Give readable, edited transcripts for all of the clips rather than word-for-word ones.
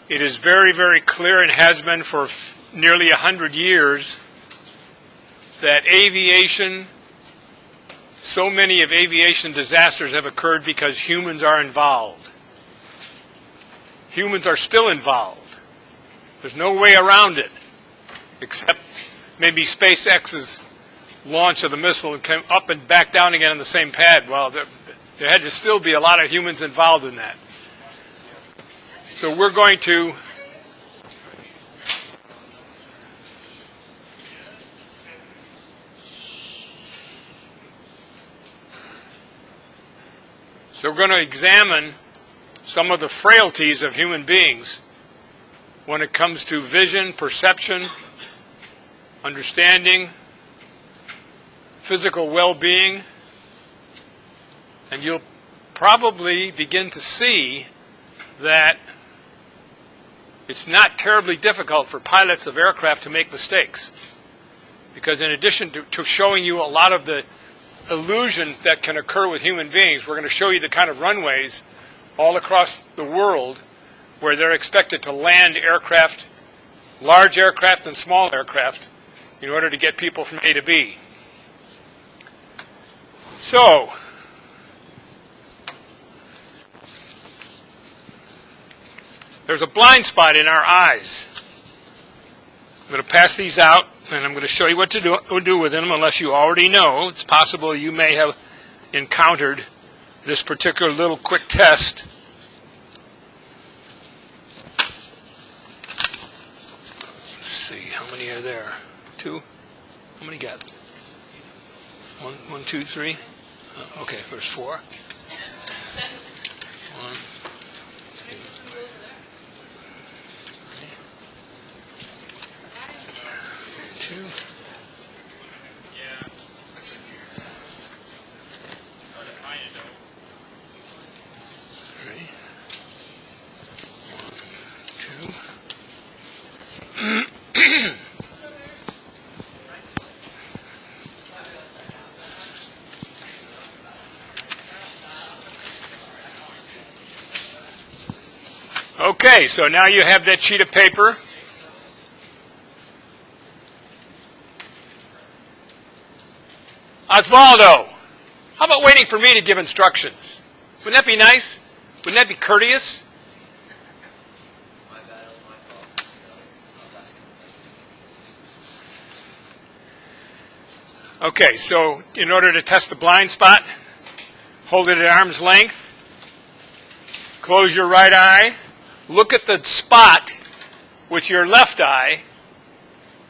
It is very, very clear, and has been for nearly 100 years, that aviation, so many of aviation disasters have occurred because humans are involved. Humans are still involved. There's no way around it, except maybe SpaceX's launch of the missile and came up and back down again on the same pad. Well, there had to still be a lot of humans involved in that. So we're going to examine some of the frailties of human beings when it comes to vision, perception, understanding, physical well-being, and you'll probably begin to see that it's not terribly difficult for pilots of aircraft to make mistakes, because in addition to showing you a lot of the illusions that can occur with human beings, we're going to show you the kind of runways all across the world where they're expected to land aircraft, large aircraft and small aircraft, in order to get people from A to B. So, there's a blind spot in our eyes. I'm going to pass these out, and I'm going to show you what to do with them, unless you already know. It's possible you may have encountered this particular little quick test. Let's see, how many are there? 2? How many got? 1, 2, 3? Okay, there's 4. 1, 2, 3. Okay, so now you have that sheet of paper. Osvaldo, how about waiting for me to give instructions? Wouldn't that be nice? Wouldn't that be courteous? Okay, so in order to test the blind spot, hold it at arm's length. Close your right eye. Look at the spot with your left eye.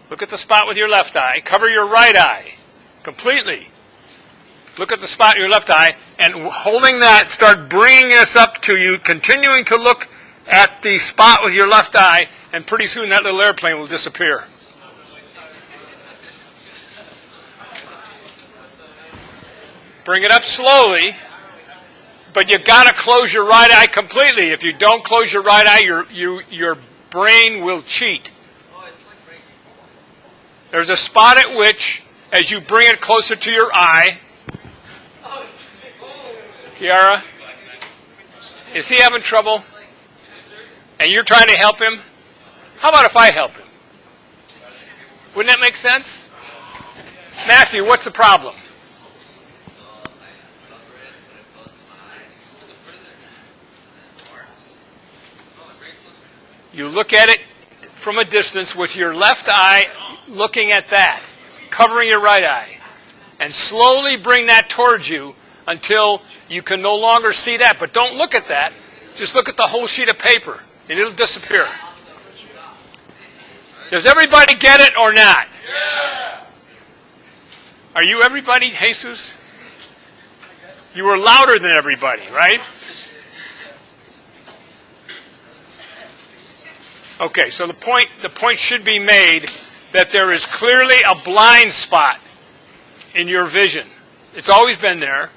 Look at the spot with your left eye. Cover your right eye completely. Look at the spot in your left eye, and holding that, start bringing this up to you, continuing to look at the spot with your left eye, and pretty soon that little airplane will disappear. Bring it up slowly. But you've got to close your right eye completely. If you don't close your right eye, your brain will cheat. There's a spot at which, as you bring it closer to your eye, Kiara, is he having trouble? And you're trying to help him? How about if I help him? Wouldn't that make sense? Matthew, what's the problem? You look at it from a distance with your left eye looking at that, covering your right eye, and slowly bring that towards you until you can no longer see that. But don't look at that. Just look at the whole sheet of paper, and it'll disappear. Does everybody get it or not? Yeah. Are you everybody, Jesus? You were louder than everybody, right? Okay, so the point should be made that there is clearly a blind spot in your vision. It's always been there.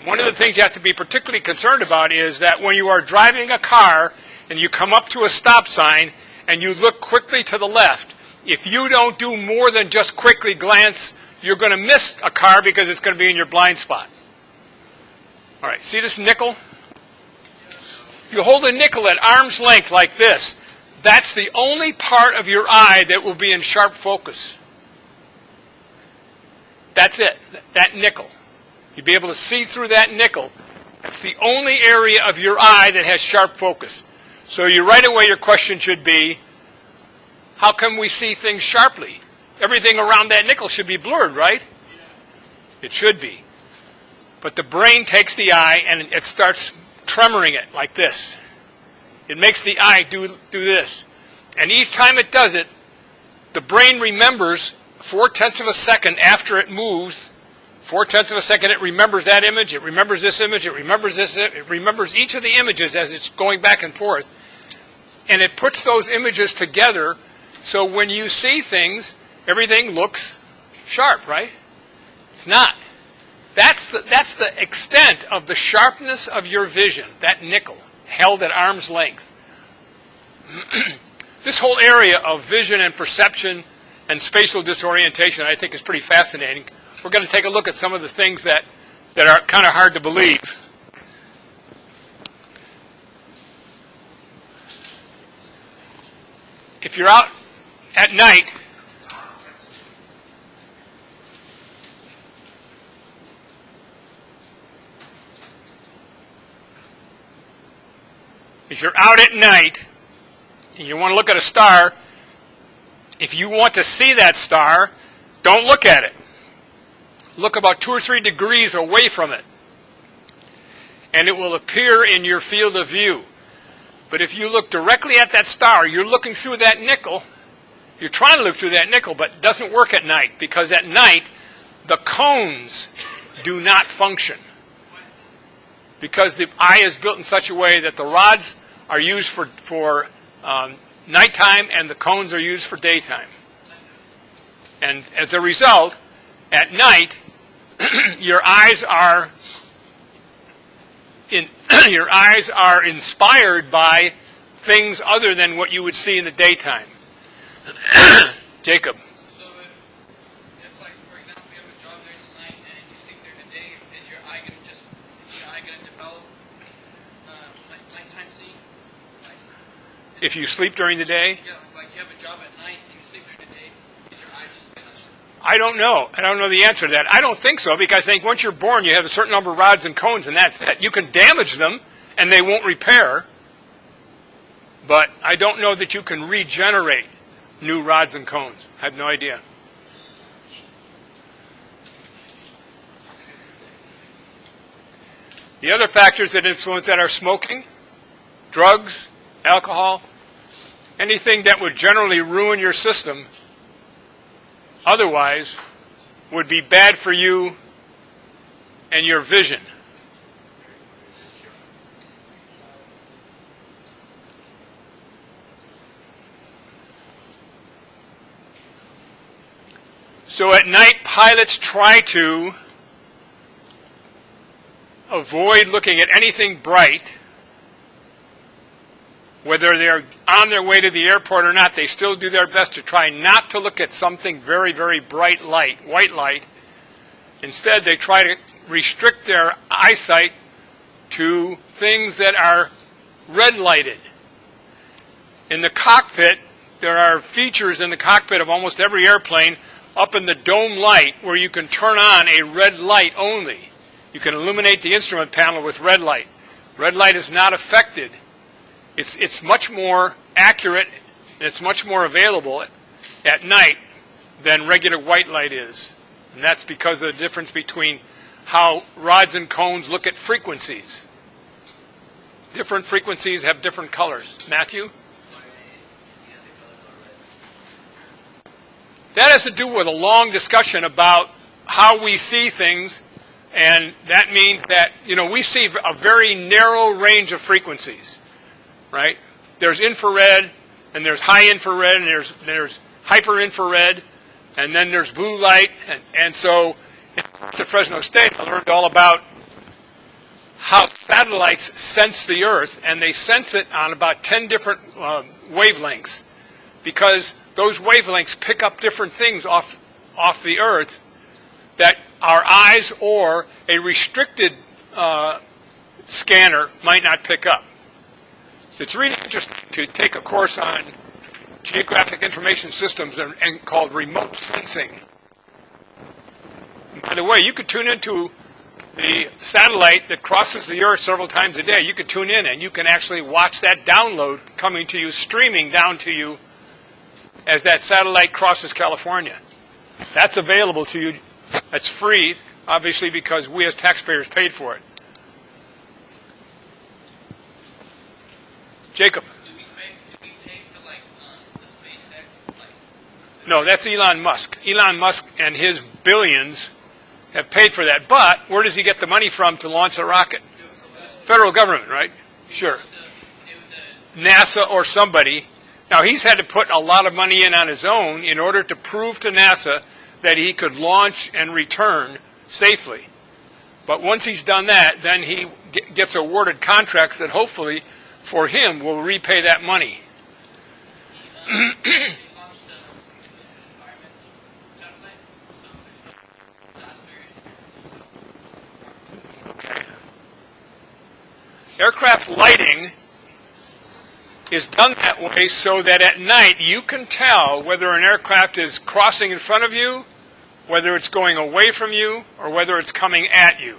One of the things you have to be particularly concerned about is that when you are driving a car and you come up to a stop sign and you look quickly to the left, if you don't do more than just quickly glance, you're going to miss a car because it's going to be in your blind spot. All right, see this nickel? You hold a nickel at arm's length like this. That's the only part of your eye that will be in sharp focus. That's it, that nickel. You'll be able to see through that nickel. That's the only area of your eye that has sharp focus. So right away your question should be, how come we see things sharply? Everything around that nickel should be blurred, right? It should be. But the brain takes the eye and it starts tremoring it like this. It makes the eye do this. And each time it does it, the brain remembers 4/10 of a second after it moves. 4/10 of a second, it remembers that image, it remembers this image, it remembers this, it remembers each of the images as it's going back and forth. And it puts those images together, so when you see things, everything looks sharp, right? It's not. That's the extent of the sharpness of your vision, that nickel, held at arm's length. This whole area of vision and perception and spatial disorientation, I think, is pretty fascinating. We're going to take a look at some of the things that are kind of hard to believe. If you're out at night, and you want to look at a star, if you want to see that star, don't look at it. Look about 2 or 3 degrees away from it, and it will appear in your field of view. But if you look directly at that star, you're looking through that nickel. You're trying to look through that nickel, but it doesn't work at night, because at night, the cones do not function. Because the eye is built in such a way that the rods are used for nighttime and the cones are used for daytime. And as a result, at night, your eyes are inspired by things other than what you would see in the daytime. Jacob. So if like, for example, you have a job there tonight and you sleep there today, is your eye going to develop like nighttime seeing? If you sleep during the day? Yeah, like you have a job at night and you sleep there today, is your eye just going to... I don't know. I don't know the answer to that. I don't think so, because I think once you're born, you have a certain number of rods and cones, and that's it. You can damage them, and they won't repair, but I don't know that you can regenerate new rods and cones. I have no idea. The other factors that influence that are smoking, drugs, alcohol, anything that would generally ruin your system otherwise would be bad for you and your vision. So at night, pilots try to avoid looking at anything bright. Whether they're on their way to the airport or not, they still do their best to try not to look at something very, very bright light, white light. Instead, they try to restrict their eyesight to things that are red lighted. In the cockpit, there are features in the cockpit of almost every airplane up in the dome light where you can turn on a red light only. You can illuminate the instrument panel with red light. Red light is not affected. It's much more accurate and it's much more available at night than regular white light is. And that's because of the difference between how rods and cones look at frequencies. Different frequencies have different colors. Matthew? That has to do with a long discussion about how we see things, and that means that, we see a very narrow range of frequencies. Right? There's infrared, and there's high infrared, and there's hyper infrared, and then there's blue light, and so at Fresno State I learned all about how satellites sense the Earth, and they sense it on about 10 different wavelengths, because those wavelengths pick up different things off the Earth that our eyes or a restricted scanner might not pick up. So it's really interesting to take a course on geographic information systems and called remote sensing. And by the way, you could tune into the satellite that crosses the Earth several times a day. You could tune in and you can actually watch that download coming to you, streaming down to you as that satellite crosses California. That's available to you. That's free, obviously, because we as taxpayers paid for it. Jacob. Do we pay for like the SpaceX? Like, No, that's Elon Musk. Elon Musk and his billions have paid for that. But where does he get the money from to launch a rocket? Federal government, right? Sure. NASA or somebody. Now, he's had to put a lot of money in on his own in order to prove to NASA that he could launch and return safely. But once he's done that, then he gets awarded contracts that hopefully, for him, will repay that money. Okay. Aircraft lighting is done that way so that at night you can tell whether an aircraft is crossing in front of you, whether it's going away from you, or whether it's coming at you.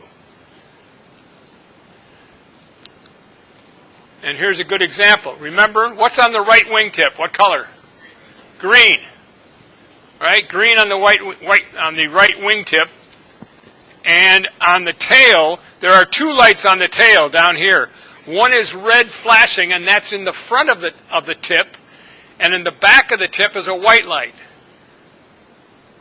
And here's a good example. Remember, what's on the right wingtip? What color? Green. Right? Green on the white on the right wingtip. And on the tail, there are two lights on the tail down here. One is red flashing, and that's in the front of the tip, and in the back of the tip is a white light.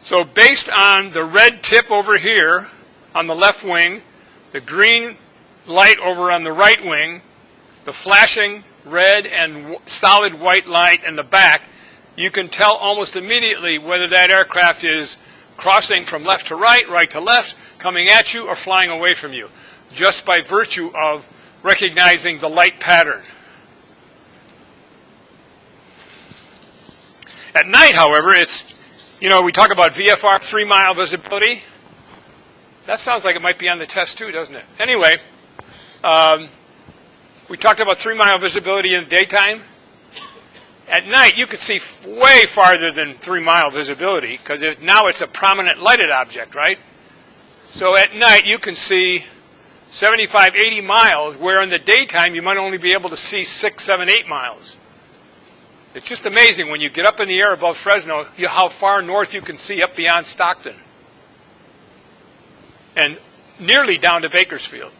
So based on the red tip over here on the left wing, the green light over on the right wing, the flashing red and solid white light in the back, you can tell almost immediately whether that aircraft is crossing from left to right, right to left, coming at you, or flying away from you, just by virtue of recognizing the light pattern. At night, however, it's, we talk about VFR, 3-mile visibility. That sounds like it might be on the test too, doesn't it? Anyway, we talked about 3-mile visibility in the daytime. At night, you can see way farther than 3-mile visibility, because now it's a prominent lighted object, right? So at night, you can see 75, 80 miles, where in the daytime, you might only be able to see 6, 7, 8 miles. It's just amazing when you get up in the air above Fresno, how far north you can see up beyond Stockton. And nearly down to Bakersfield.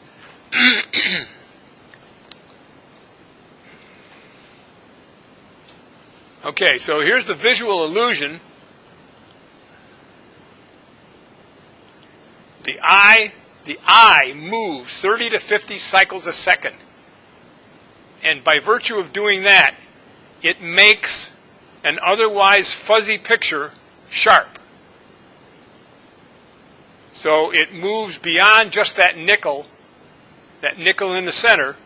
Okay, so here's the visual illusion. The eye moves 30 to 50 cycles a second. And by virtue of doing that, it makes an otherwise fuzzy picture sharp. So it moves beyond just that nickel in the center,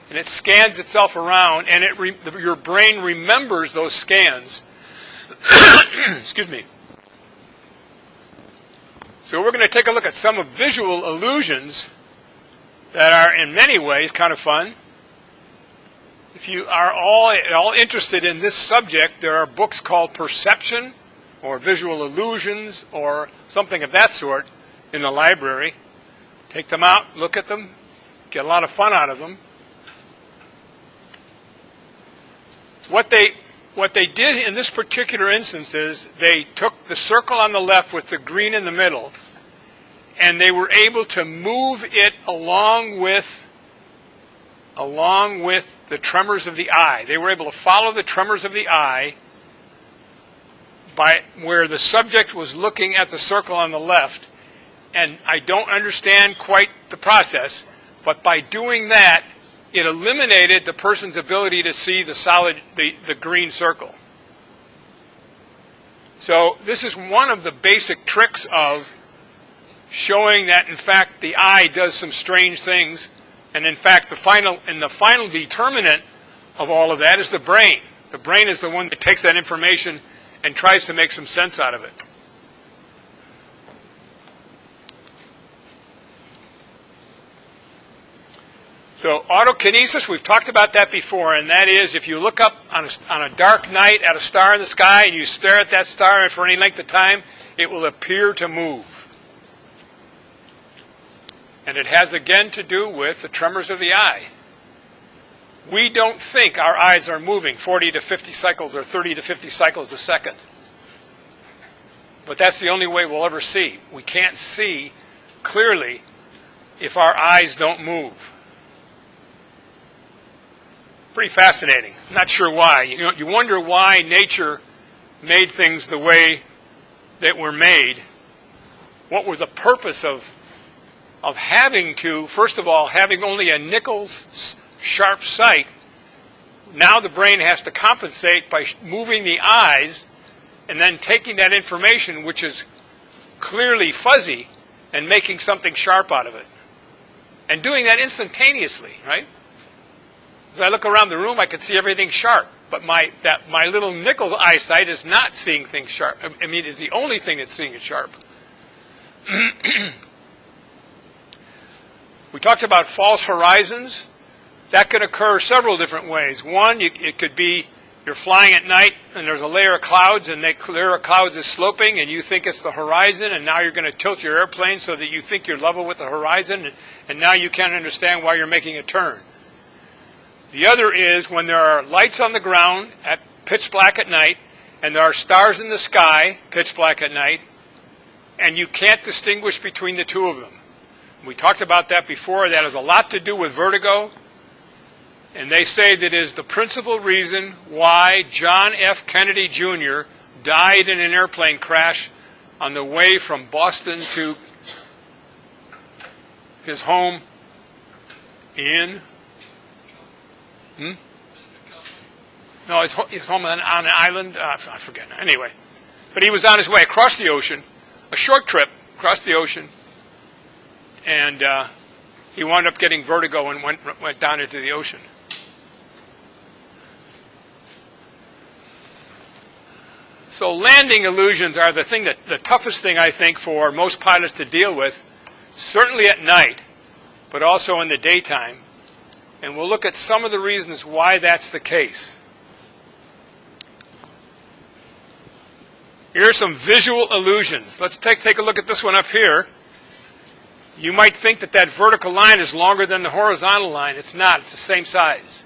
and it scans itself around, and your brain remembers those scans. Excuse me. So we're going to take a look at some of visual illusions that are in many ways kind of fun. If you are all interested in this subject, there are books called Perception or Visual Illusions or something of that sort in the library. Take them out, look at them, get a lot of fun out of them. What they did in this particular instance is they took the circle on the left with the green in the middle, and they were able to move it along with the tremors of the eye. They were able to follow the tremors of the eye by where the subject was looking at the circle on the left. And I don't understand quite the process, but by doing that, it eliminated the person's ability to see the green circle. So this is one of the basic tricks of showing that, in fact, the eye does some strange things. And in fact, the final determinant of all of that is the brain. The brain is the one that takes that information and tries to make some sense out of it. So autokinesis, we've talked about that before, and that is if you look up on a dark night at a star in the sky and you stare at that star and for any length of time, it will appear to move. And it has again to do with the tremors of the eye. We don't think our eyes are moving 40 to 50 cycles or 30 to 50 cycles a second. But that's the only way we'll ever see. We can't see clearly if our eyes don't move. Pretty fascinating. Not sure why. You wonder why nature made things the way that were made. What was the purpose of having to, first of all, having only a nickel's sharp sight? Now the brain has to compensate by moving the eyes and then taking that information, which is clearly fuzzy, and making something sharp out of it. And doing that instantaneously, right? As I look around the room, I can see everything sharp. But my little nickel eyesight is not seeing things sharp. I mean, it's the only thing that's seeing it sharp. We talked about false horizons. That can occur several different ways. One, it could be you're flying at night and there's a layer of clouds and that layer of clouds is sloping and you think it's the horizon, and now you're going to tilt your airplane so that you think you're level with the horizon, and now you can't understand why you're making a turn. The other is when there are lights on the ground at pitch black at night and there are stars in the sky, pitch black at night, and you can't distinguish between the two of them. We talked about that before. That has a lot to do with vertigo. And they say that is the principal reason why John F. Kennedy Jr. died in an airplane crash on the way from Boston to his home in... No, his home on an island. I forget. Anyway. But he was on his way across the ocean, a short trip across the ocean, and he wound up getting vertigo and went down into the ocean. So landing illusions are the toughest thing, I think, for most pilots to deal with, certainly at night, but also in the daytime. And we'll look at some of the reasons why that's the case. Here are some visual illusions. Let's take a look at this one up here. You might think that vertical line is longer than the horizontal line. It's not. It's the same size.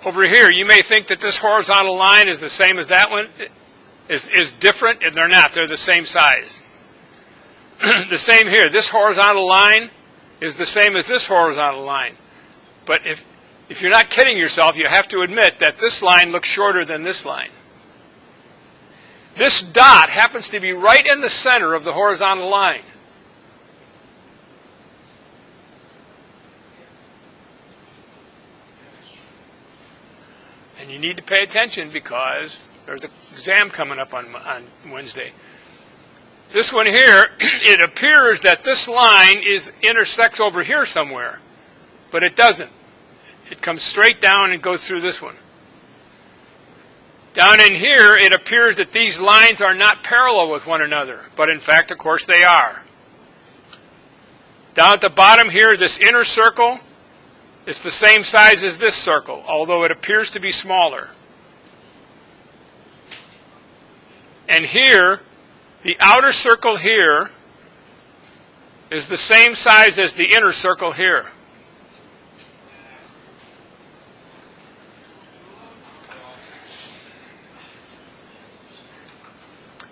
Over here, you may think that this horizontal line is the same as that one, is different, and they're not. They're the same size. The same here. This horizontal line is the same as this horizontal line. But if you're not kidding yourself, you have to admit that this line looks shorter than this line. This dot happens to be right in the center of the horizontal line. And you need to pay attention because there's an exam coming up on Wednesday. This one here, it appears that this line intersects over here somewhere, but it doesn't. It comes straight down and goes through this one. Down in here, it appears that these lines are not parallel with one another, but in fact, of course, they are. Down at the bottom here, this inner circle is the same size as this circle, although it appears to be smaller. And here, the outer circle here is the same size as the inner circle here.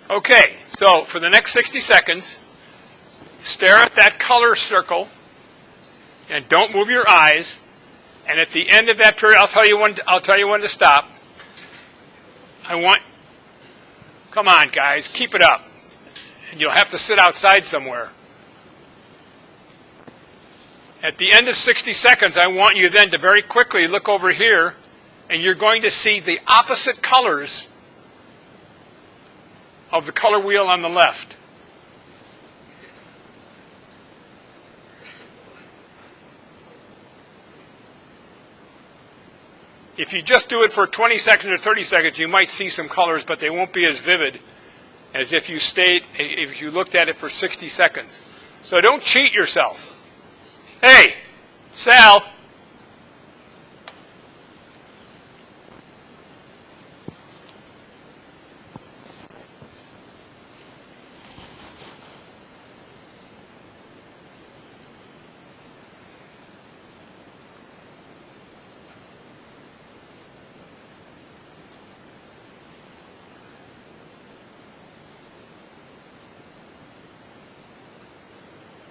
Okay, so for the next 60 seconds, stare at that color circle and don't move your eyes. And at the end of that period, I'll tell you when to stop. Come on, guys, keep it up. And you'll have to sit outside somewhere. At the end of 60 seconds, I want you then to very quickly look over here, and you're going to see the opposite colors of the color wheel on the left. If you just do it for 20 seconds or 30 seconds, you might see some colors, but they won't be as vivid as if you looked at it for 60 seconds. So don't cheat yourself. Hey, Sal.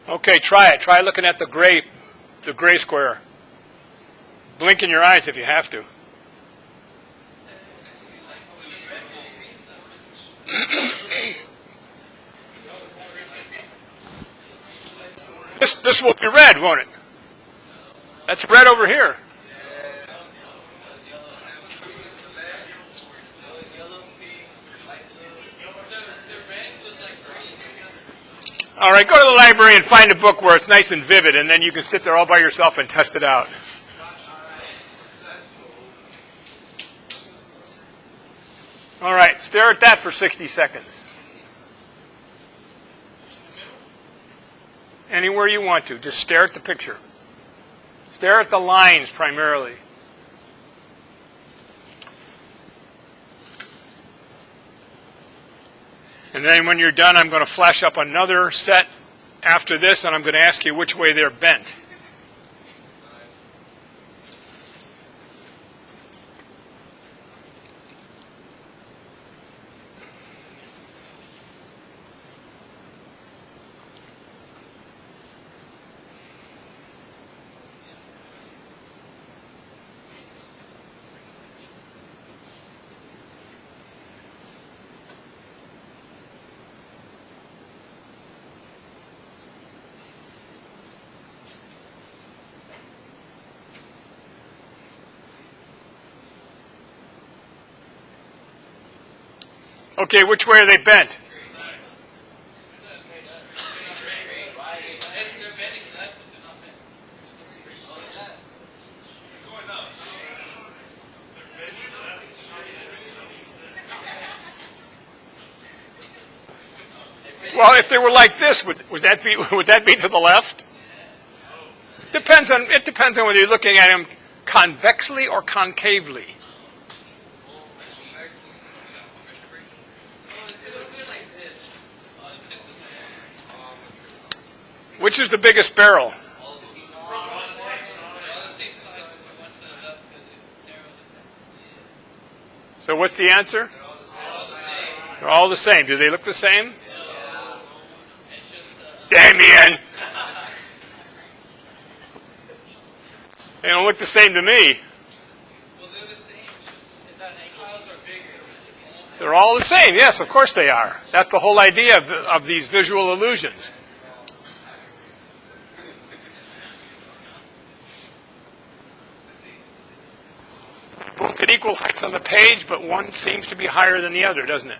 Okay, try it. Try looking at the gray square. Blink in your eyes if you have to. This will be red, won't it? That's red over here. All right, go to the library and find a book where it's nice and vivid, and then you can sit there all by yourself and test it out. All right, stare at that for 60 seconds. Anywhere you want to, just stare at the picture. Stare at the lines primarily. And then when you're done, I'm going to flash up another set after this, and I'm going to ask you which way they're bent. Okay, which way are they bent? Well, if they were like this, would that be to the left? It depends on whether you're looking at them convexly or concavely. Which is the biggest barrel? So what's the answer? They're all the same. Do they look the same? Damien! They don't look the same to me. They're all the same. Yes, of course they are. That's the whole idea of these visual illusions. Both at equal heights on the page, but one seems to be higher than the other, doesn't it?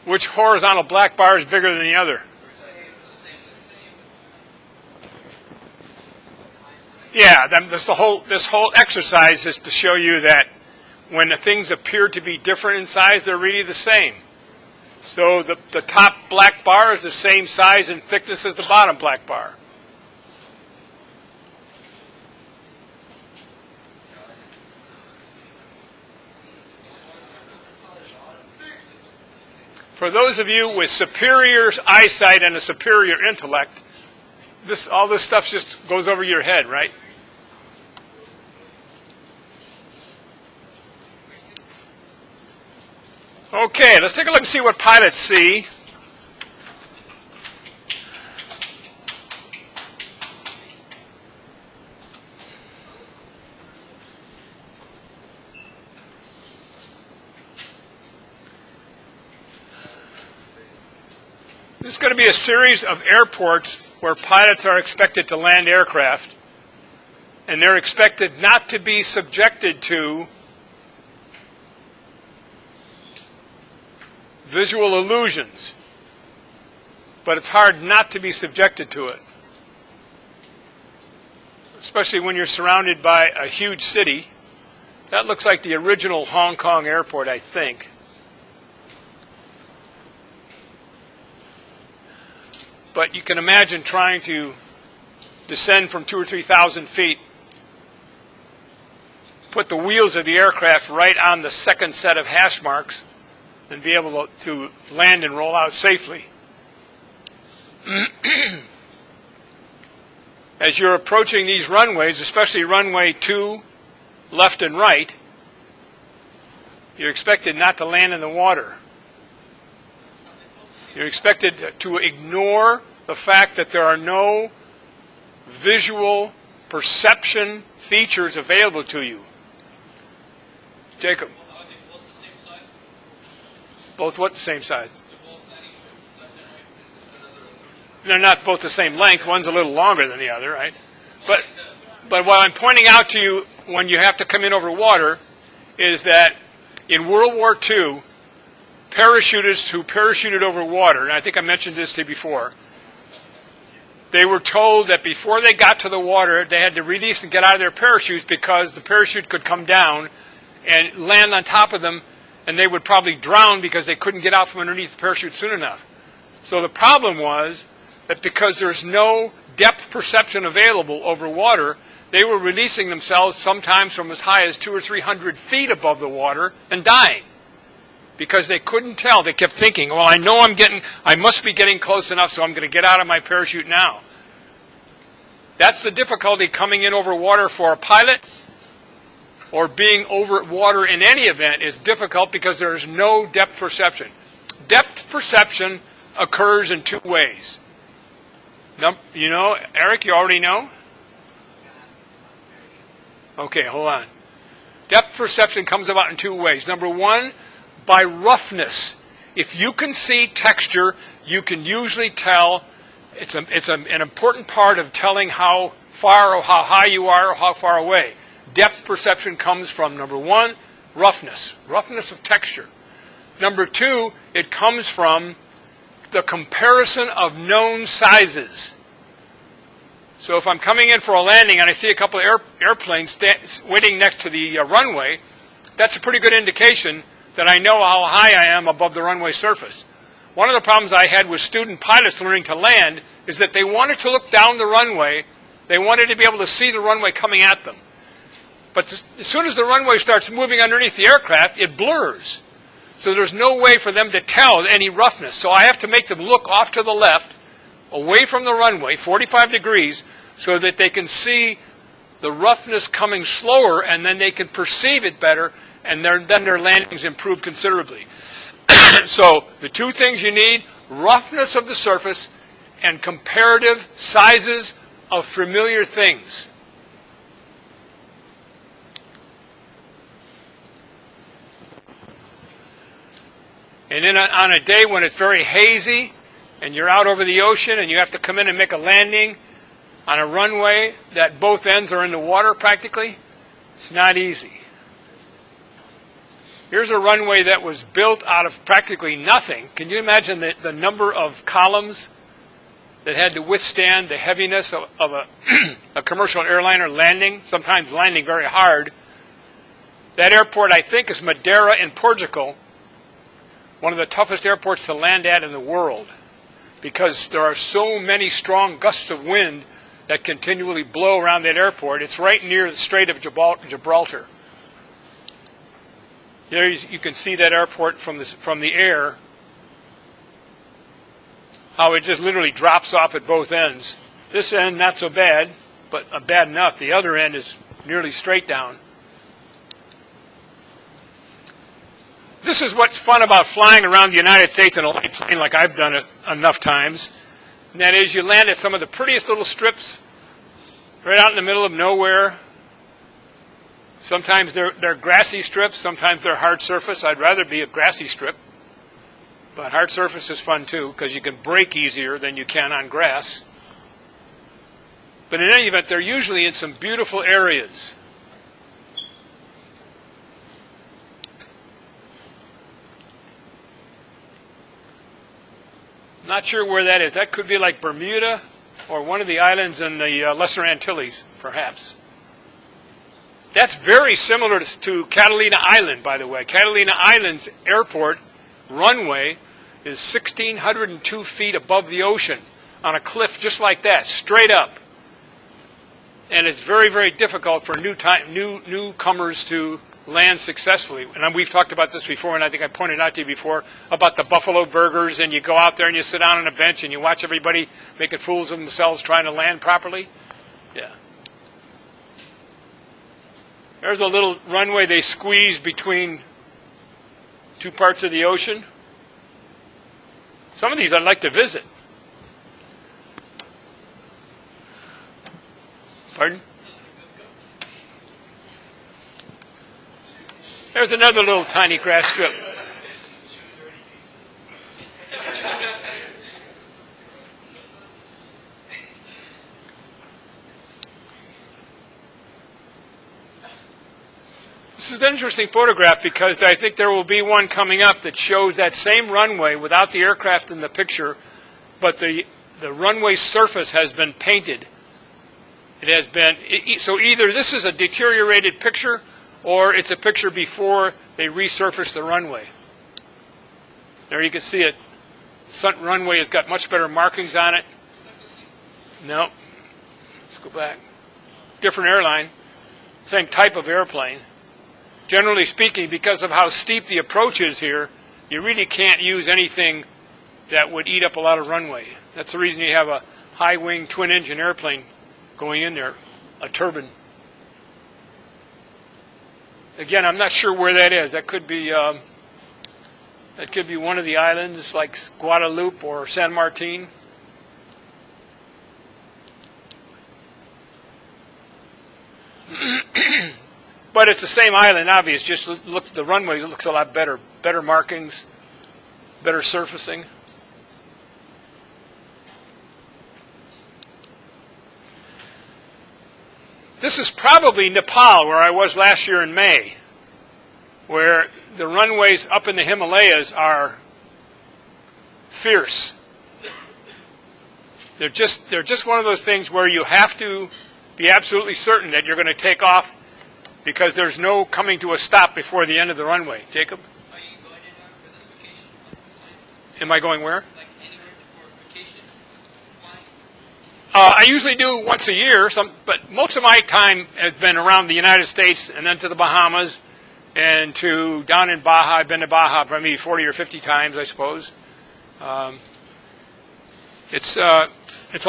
Which horizontal black bar is bigger than the other? Yeah, this whole exercise is to show you that when the things appear to be different in size, they're really the same. So the top black bar is the same size and thickness as the bottom black bar. For those of you with superior eyesight and a superior intellect, all this stuff just goes over your head, right? Okay, let's take a look and see what pilots see. This is going to be a series of airports where pilots are expected to land aircraft, and they're expected not to be subjected to visual illusions, but it's hard not to be subjected to it. especially when you're surrounded by a huge city. That looks like the original Hong Kong airport, I think. But you can imagine trying to descend from 2,000 or 3,000 feet, put the wheels of the aircraft right on the second set of hash marks, and be able to land and roll out safely. As you're approaching these runways, especially runway 2, left and right, you're expected not to land in the water. You're expected to ignore the fact that there are no visual perception features available to you. Jacob. Are they both the same size? Both what, the same size? They're both landing strips. Is that right? Is this another illusion? They're not both the same length. One's a little longer than the other, right? But what I'm pointing out to you when you have to come in over water is that in World War II, parachutists who parachuted over water, and I think I mentioned this to you before, they were told that before they got to the water, they had to release and get out of their parachutes because the parachute could come down and land on top of them, and they would probably drown because they couldn't get out from underneath the parachute soon enough. So the problem was that because there's no depth perception available over water, they were releasing themselves sometimes from as high as 200 or 300 feet above the water and dying because they couldn't tell. They kept thinking, well, I must be getting close enough, so I'm going to get out of my parachute now. That's the difficulty coming in over water for a pilot, or being over water in any event is difficult because there is no depth perception. Depth perception occurs in two ways. You know, Eric, you already know? Okay, hold on. Depth perception comes about in two ways. Number one, by roughness. If you can see texture, you can usually tell. It's an important part of telling how far or how high you are or how far away. Depth perception comes from, number one, roughness of texture. Number two, it comes from the comparison of known sizes. So if I'm coming in for a landing and I see a couple of airplanes waiting next to the runway, that's a pretty good indication that I know how high I am above the runway surface. One of the problems I had with student pilots learning to land is that they wanted to look down the runway. They wanted to be able to see the runway coming at them. But as soon as the runway starts moving underneath the aircraft, it blurs. So there's no way for them to tell any roughness. So I have to make them look off to the left, away from the runway, 45 degrees, so that they can see the roughness coming slower, and then they can perceive it better, and then their landings improve considerably. So the two things you need, roughness of the surface and comparative sizes of familiar things. And then on a day when it's very hazy and you're out over the ocean and you have to come in and make a landing on a runway that both ends are in the water practically, it's not easy. Here's a runway that was built out of practically nothing. Can you imagine the number of columns that had to withstand the heaviness of a commercial airliner landing, sometimes landing very hard? That airport, I think, is Madeira in Portugal, one of the toughest airports to land at in the world, because there are so many strong gusts of wind that continually blow around that airport. It's right near the Strait of Gibraltar. There you can see that airport from the air, how it just literally drops off at both ends. This end, not so bad, but bad enough. The other end is nearly straight down. This is what's fun about flying around the United States in a light plane, like I've done it enough times. And that is, you land at some of the prettiest little strips right out in the middle of nowhere. Sometimes they're grassy strips, sometimes they're hard surface. I'd rather be a grassy strip. But hard surface is fun too, because you can brake easier than you can on grass. But in any event, they're usually in some beautiful areas. Not sure where that is. That could be like Bermuda. or one of the islands in the Lesser Antilles, perhaps. That's very similar to Catalina Island, by the way. Catalina Island's airport runway is 1,602 feet above the ocean on a cliff just like that, straight up. And it's very, very difficult for newcomers to land successfully. And we've talked about this before, and I think I pointed out to you before about the buffalo burgers, and you go out there and you sit down on a bench and you watch everybody making fools of themselves trying to land properly. Yeah. There's a little runway they squeeze between two parts of the ocean. Some of these I'd like to visit. Pardon? There's another little tiny grass strip. This is an interesting photograph because I think there will be one coming up that shows that same runway without the aircraft in the picture, but the runway surface has been painted. It has been, so either this is a deteriorated picture or it's a picture before they resurface the runway. There you can see it. Sun runway has got much better markings on it. No. Let's go back. Different airline. Same type of airplane. Generally speaking, because of how steep the approach is here, you really can't use anything that would eat up a lot of runway. That's the reason you have a high-wing twin-engine airplane going in there, a turbine. Again, I'm not sure where that is. That could be one of the islands like Guadalupe or San Martin. But it's the same island, obvious. Just look at the runway. It looks a lot better. Better markings, better surfacing. This is probably Nepal, where I was last year in May, where the runways up in the Himalayas are fierce. They're just one of those things where you have to be absolutely certain that you're going to take off because there's no coming to a stop before the end of the runway. Jacob? Are you going anywhere for this vacation? Am I going where? Like anywhere for vacation? Flying? I usually do once a year, but most of my time has been around the United States and then to the Bahamas and to down in Baja. I've been to Baja maybe 40 or 50 times, I suppose. It's a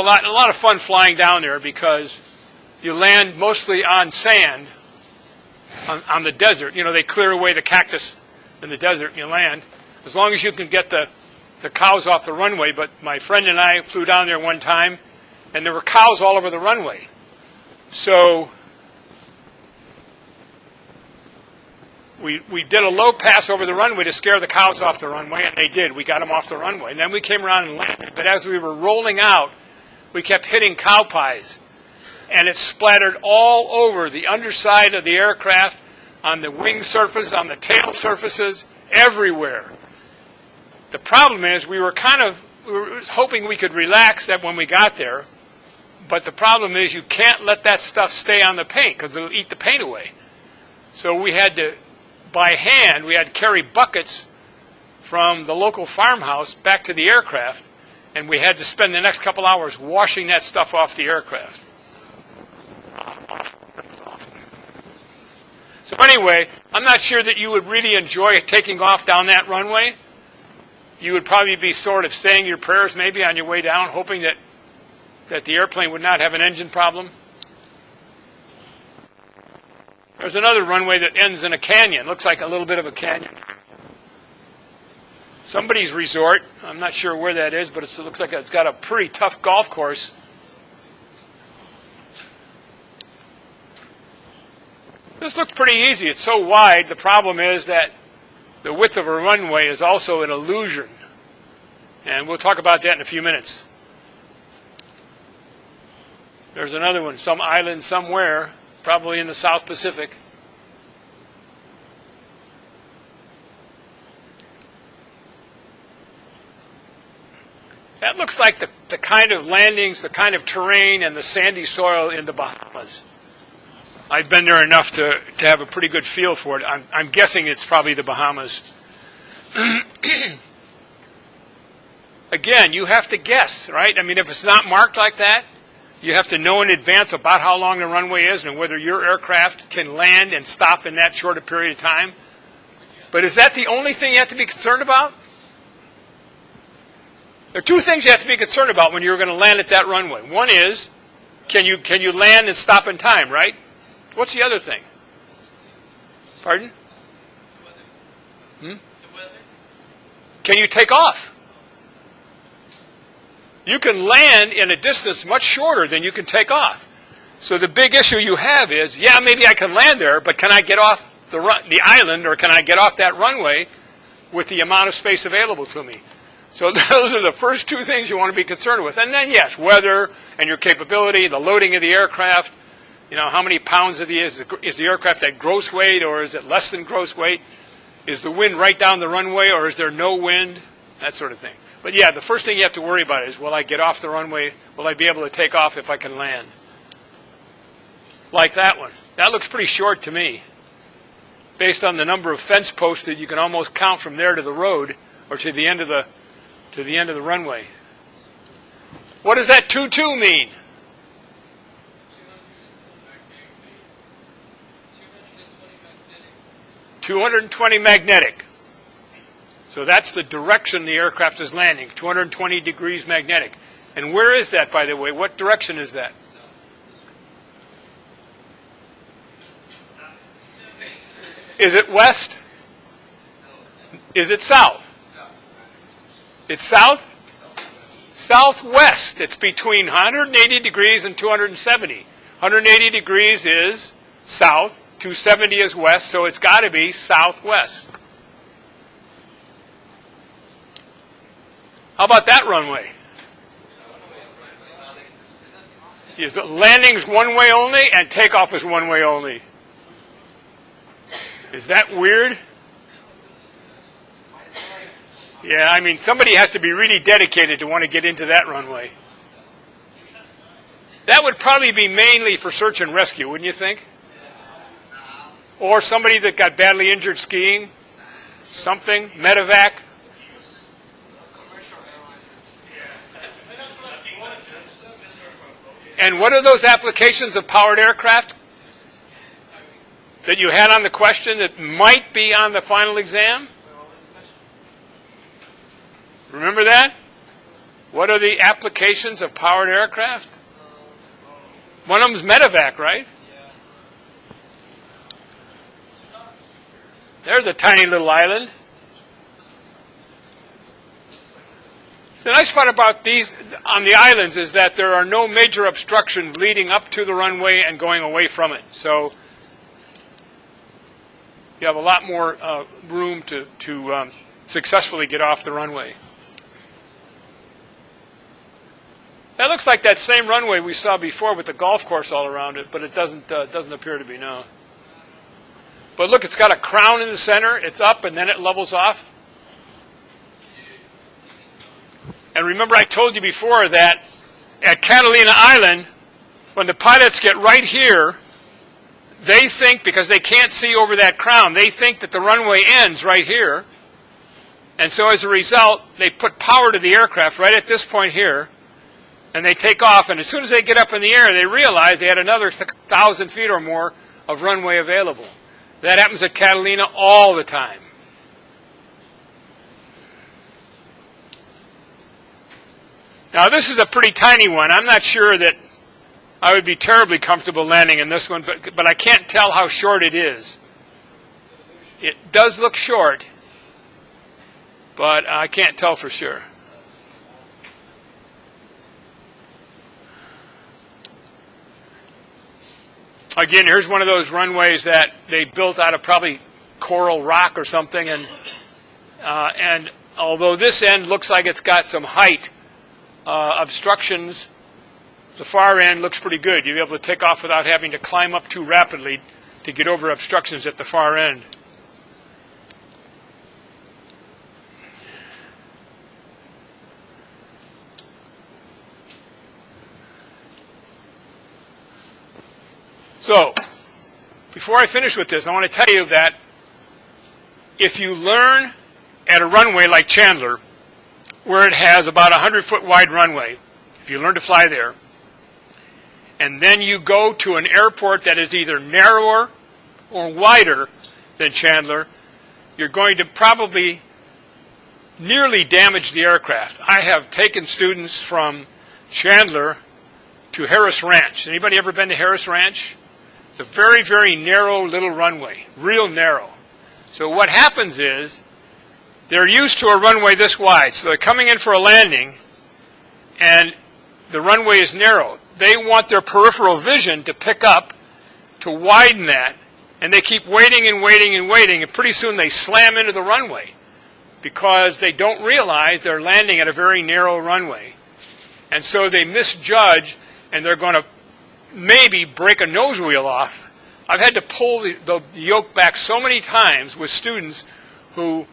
lot of fun flying down there because you land mostly on sand, on the desert. You know, they clear away the cactus in the desert and you land. As long as you can get the cows off the runway. But my friend and I flew down there one time, and there were cows all over the runway. So we did a low pass over the runway to scare the cows off the runway, and they did. We got them off the runway. And then we came around and landed. But as we were rolling out, we kept hitting cow pies. And it splattered all over the underside of the aircraft, on the wing surface, on the tail surfaces, everywhere. The problem is we were hoping we could relax that when we got there, but the problem is you can't let that stuff stay on the paint because it'll eat the paint away. So we had to, by hand, we had to carry buckets from the local farmhouse back to the aircraft, and we had to spend the next couple hours washing that stuff off the aircraft. So anyway, I'm not sure that you would really enjoy taking off down that runway. You would probably be sort of saying your prayers maybe on your way down, hoping that the airplane would not have an engine problem. There's another runway that ends in a canyon. Looks like a little bit of a canyon. Somebody's resort. I'm not sure where that is, but it looks like it's got a pretty tough golf course. This looks pretty easy. It's so wide. The problem is that the width of a runway is also an illusion. And we'll talk about that in a few minutes. There's another one, some island somewhere, probably in the South Pacific. That looks like the kind of landings, the kind of terrain, and the sandy soil in the Bahamas. I've been there enough to have a pretty good feel for it. I'm guessing it's probably the Bahamas. Again, you have to guess, right? I mean, if it's not marked like that, you have to know in advance about how long the runway is and whether your aircraft can land and stop in that short a period of time. But is that the only thing you have to be concerned about? There are two things you have to be concerned about when you're going to land at that runway. One is, can you land and stop in time, right? What's the other thing? Pardon? Can you take off? You can land in a distance much shorter than you can take off. So the big issue you have is, yeah, maybe I can land there, but can I get off the island, or can I get off that runway with the amount of space available to me? So those are the first two things you want to be concerned with. And then, yes, weather and your capability, the loading of the aircraft, how many pounds is the aircraft at gross weight, or is it less than gross weight? Is the wind right down the runway, or is there no wind? That sort of thing. But yeah, the first thing you have to worry about is, will I get off the runway? Will I be able to take off if I can land? Like that one. That looks pretty short to me, based on the number of fence posts that you can almost count from there to the road, or to the end of the runway. What does that 2-2 mean? 220 magnetic. So that's the direction the aircraft is landing, 220 degrees magnetic. And where is that, by the way? What direction is that? Is it west? Is it south? It's south? Southwest. It's between 180 degrees and 270. 180 degrees is south, 270 is west, so it's got to be southwest. How about that runway? Is the landing's one way only and takeoff is one way only? Is that weird? Yeah, I mean, somebody has to be really dedicated to want to get into that runway. That would probably be mainly for search and rescue, wouldn't you think? Or somebody that got badly injured skiing, something, medevac. And what are those applications of powered aircraft that you had on the question that might be on the final exam? Remember that? What are the applications of powered aircraft? One of them is medevac, right? There's a tiny little island. The nice part about these on the islands is that there are no major obstructions leading up to the runway and going away from it. So you have a lot more room to successfully get off the runway. That looks like that same runway we saw before with the golf course all around it, but it doesn't appear to be now. But look, it's got a crown in the center. It's up and then it levels off. And remember, I told you before that at Catalina Island, when the pilots get right here, they think, because they can't see over that crown, they think that the runway ends right here. And so as a result, they put power to the aircraft right at this point here, and they take off. And as soon as they get up in the air, they realize they had another 1,000 feet or more of runway available. That happens at Catalina all the time. Now, this is a pretty tiny one. I'm not sure that I would be terribly comfortable landing in this one, but I can't tell how short it is. It does look short, but I can't tell for sure. Again, here's one of those runways that they built out of probably coral rock or something, and although this end looks like it's got some height, obstructions, the far end looks pretty good. You'll be able to take off without having to climb up too rapidly to get over obstructions at the far end. So, before I finish with this, I want to tell you that if you learn at a runway like Chandler, where it has about a 100-foot wide runway, if you learn to fly there, and then you go to an airport that is either narrower or wider than Chandler, you're going to probably nearly damage the aircraft. I have taken students from Chandler to Harris Ranch. Anybody ever been to Harris Ranch? It's a very, very narrow little runway, real narrow. So what happens is they're used to a runway this wide. So they're coming in for a landing, and the runway is narrow. They want their peripheral vision to pick up, to widen that, and they keep waiting and waiting and waiting, and pretty soon they slam into the runway because they don't realize they're landing at a very narrow runway. And so they misjudge, and they're going to maybe break a nose wheel off. I've had to pull the yoke back so many times with students who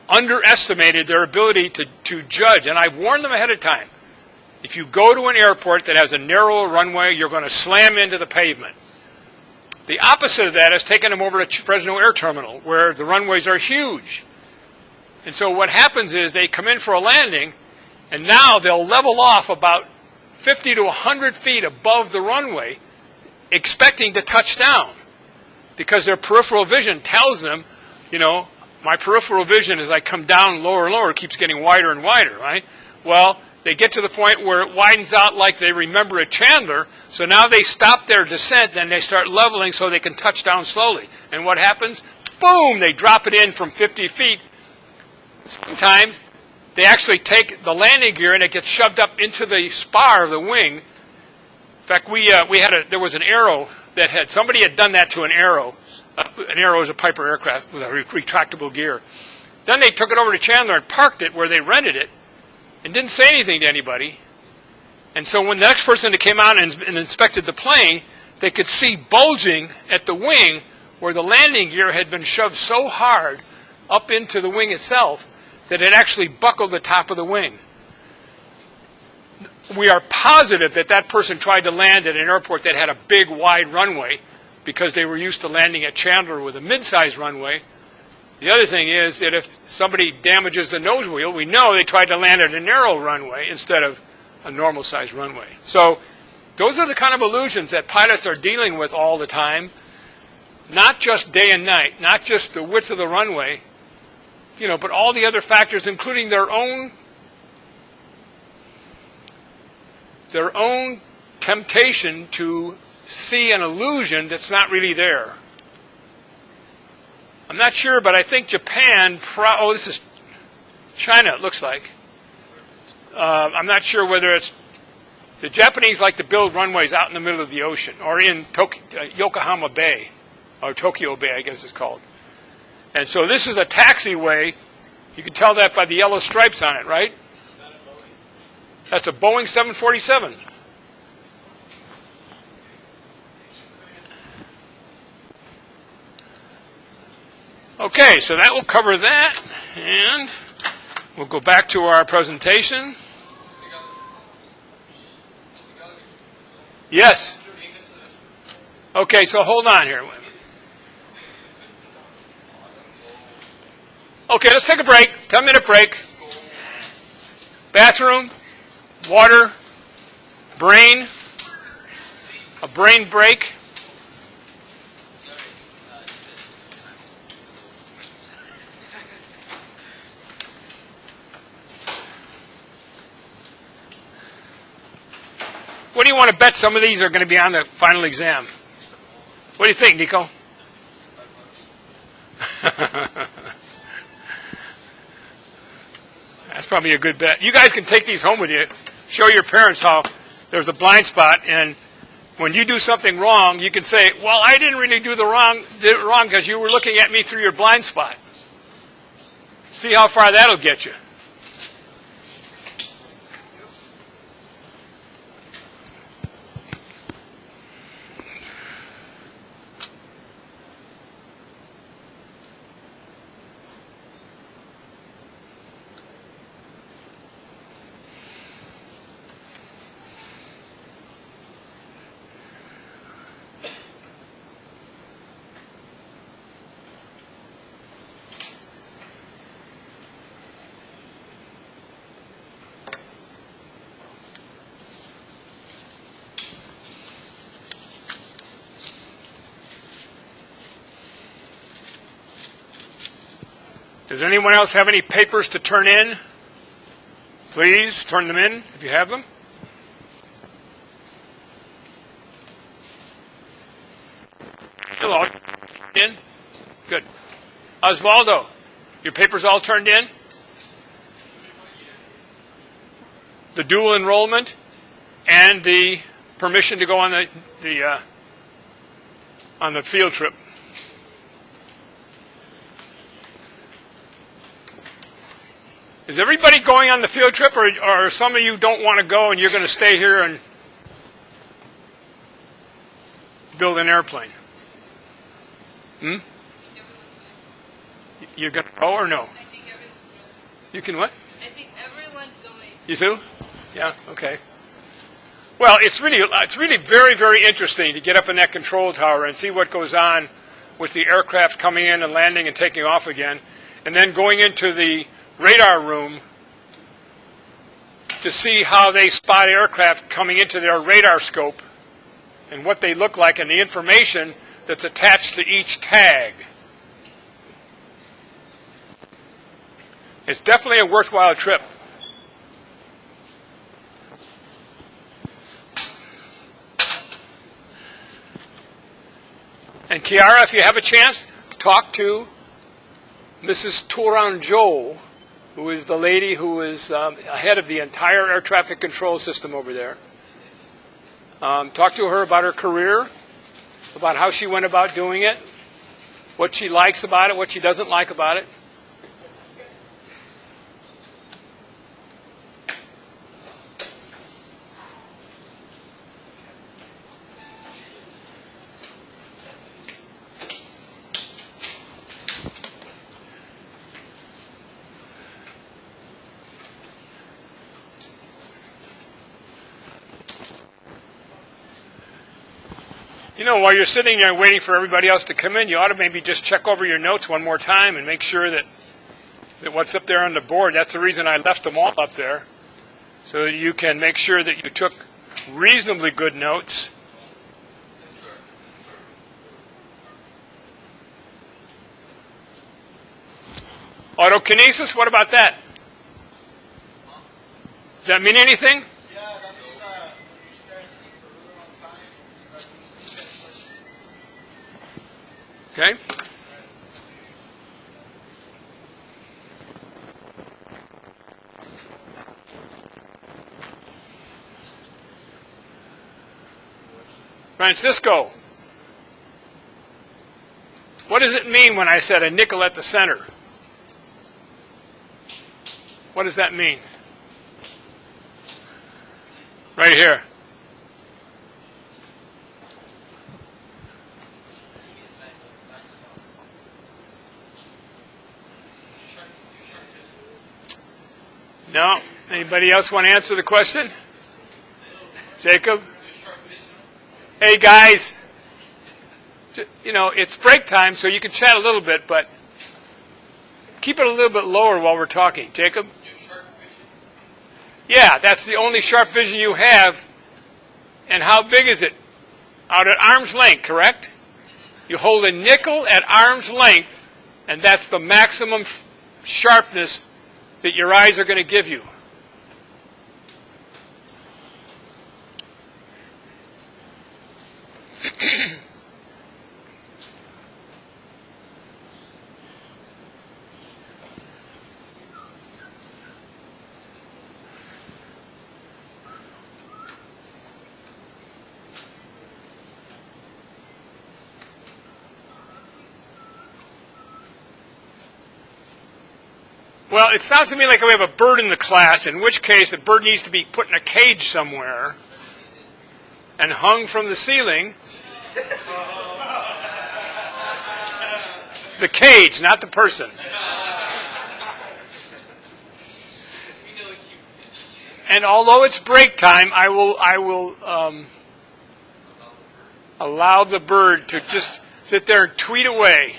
underestimated their ability to judge, and I've warned them ahead of time. If you go to an airport that has a narrow runway, you're going to slam into the pavement. The opposite of that is taking them over to Fresno Air Terminal, where the runways are huge. And so what happens is they come in for a landing, and now they'll level off about 50 to 100 feet above the runway, expecting to touch down, because their peripheral vision tells them, you know, my peripheral vision as I come down lower and lower keeps getting wider and wider, right? Well, they get to the point where it widens out like they remember at Chandler, so now they stop their descent and they start leveling so they can touch down slowly. And what happens? Boom! They drop it in from 50 feet. Sometimes they actually take the landing gear and it gets shoved up into the spar of the wing. In fact, there was an Arrow that somebody had done that to an Arrow. An Arrow is a Piper aircraft with a retractable gear. Then they took it over to Chandler and parked it where they rented it and didn't say anything to anybody. And so when the next person that came out and inspected the plane, they could see bulging at the wing where the landing gear had been shoved so hard up into the wing itself that it actually buckled the top of the wing. We are positive that that person tried to land at an airport that had a big, wide runway because they were used to landing at Chandler with a mid-sized runway. The other thing is that if somebody damages the nose wheel, we know they tried to land at a narrow runway instead of a normal-sized runway. So those are the kind of illusions that pilots are dealing with all the time, not just day and night, not just the width of the runway, but all the other factors, including their own temptation to see an illusion that's not really there. I'm not sure, but I think Japan, this is China, it looks like. I'm not sure whether it's, the Japanese like to build runways out in the middle of the ocean, or in Yokohama Bay, or Tokyo Bay, I guess it's called. And so this is a taxiway. You can tell that by the yellow stripes on it, right? That's a Boeing 747. Okay, so that will cover that, and we'll go back to our presentation. Yes. Okay, so hold on here. Okay, let's take a break, 10-minute break. Bathroom, water, brain, a brain break. What do you want to bet some of these are going to be on the final exam? What do you think, Nico? That's probably a good bet. You guys can take these home with you. Show your parents how there's a blind spot, and when you do something wrong, you can say, well, I didn't really did it wrong because you were looking at me through your blind spot. See how far that'll get you. Does anyone else have any papers to turn in? Please turn them in if you have them. Hello. In? Good. Osvaldo, your papers all turned in? The dual enrollment and the permission to go on the field trip. Is everybody going on the field trip, or some of you don't want to go and you're going to stay here and build an airplane? You're going to go or no? I think everyone's going. You can what? I think everyone's going. You too? Yeah, okay. Well, it's really very, very interesting to get up in that control tower and see what goes on with the aircraft coming in and landing and taking off again, and then going into the radar room to see how they spot aircraft coming into their radar scope and what they look like and the information that's attached to each tag. It's definitely a worthwhile trip. And Kiara, if you have a chance, talk to Mrs. Tourangeau, who is the lady who is ahead of the entire air traffic control system over there. Talk to her about her career, about how she went about doing it, what she likes about it, what she doesn't like about it. You know, while you're sitting there waiting for everybody else to come in, you ought to maybe just check over your notes one more time and make sure that what's up there on the board, that's the reason I left them all up there, so that you can make sure that you took reasonably good notes. Autokinesis, what about that? Does that mean anything? Okay. Francisco, what does it mean when I said a nickel at the center? What does that mean? Right here. No? Anybody else want to answer the question? Jacob? Hey, guys. You know, it's break time, so you can chat a little bit, but keep it a little bit lower while we're talking. Jacob? Yeah, that's the only sharp vision you have. And how big is it? Out at arm's length, correct? You hold a nickel at arm's length, and that's the maximum sharpness that your eyes are going to give you. Well, it sounds to me like we have a bird in the class, in which case a bird needs to be put in a cage somewhere and hung from the ceiling. The cage, not the person. And although it's break time, I will allow the bird to just sit there and tweet away.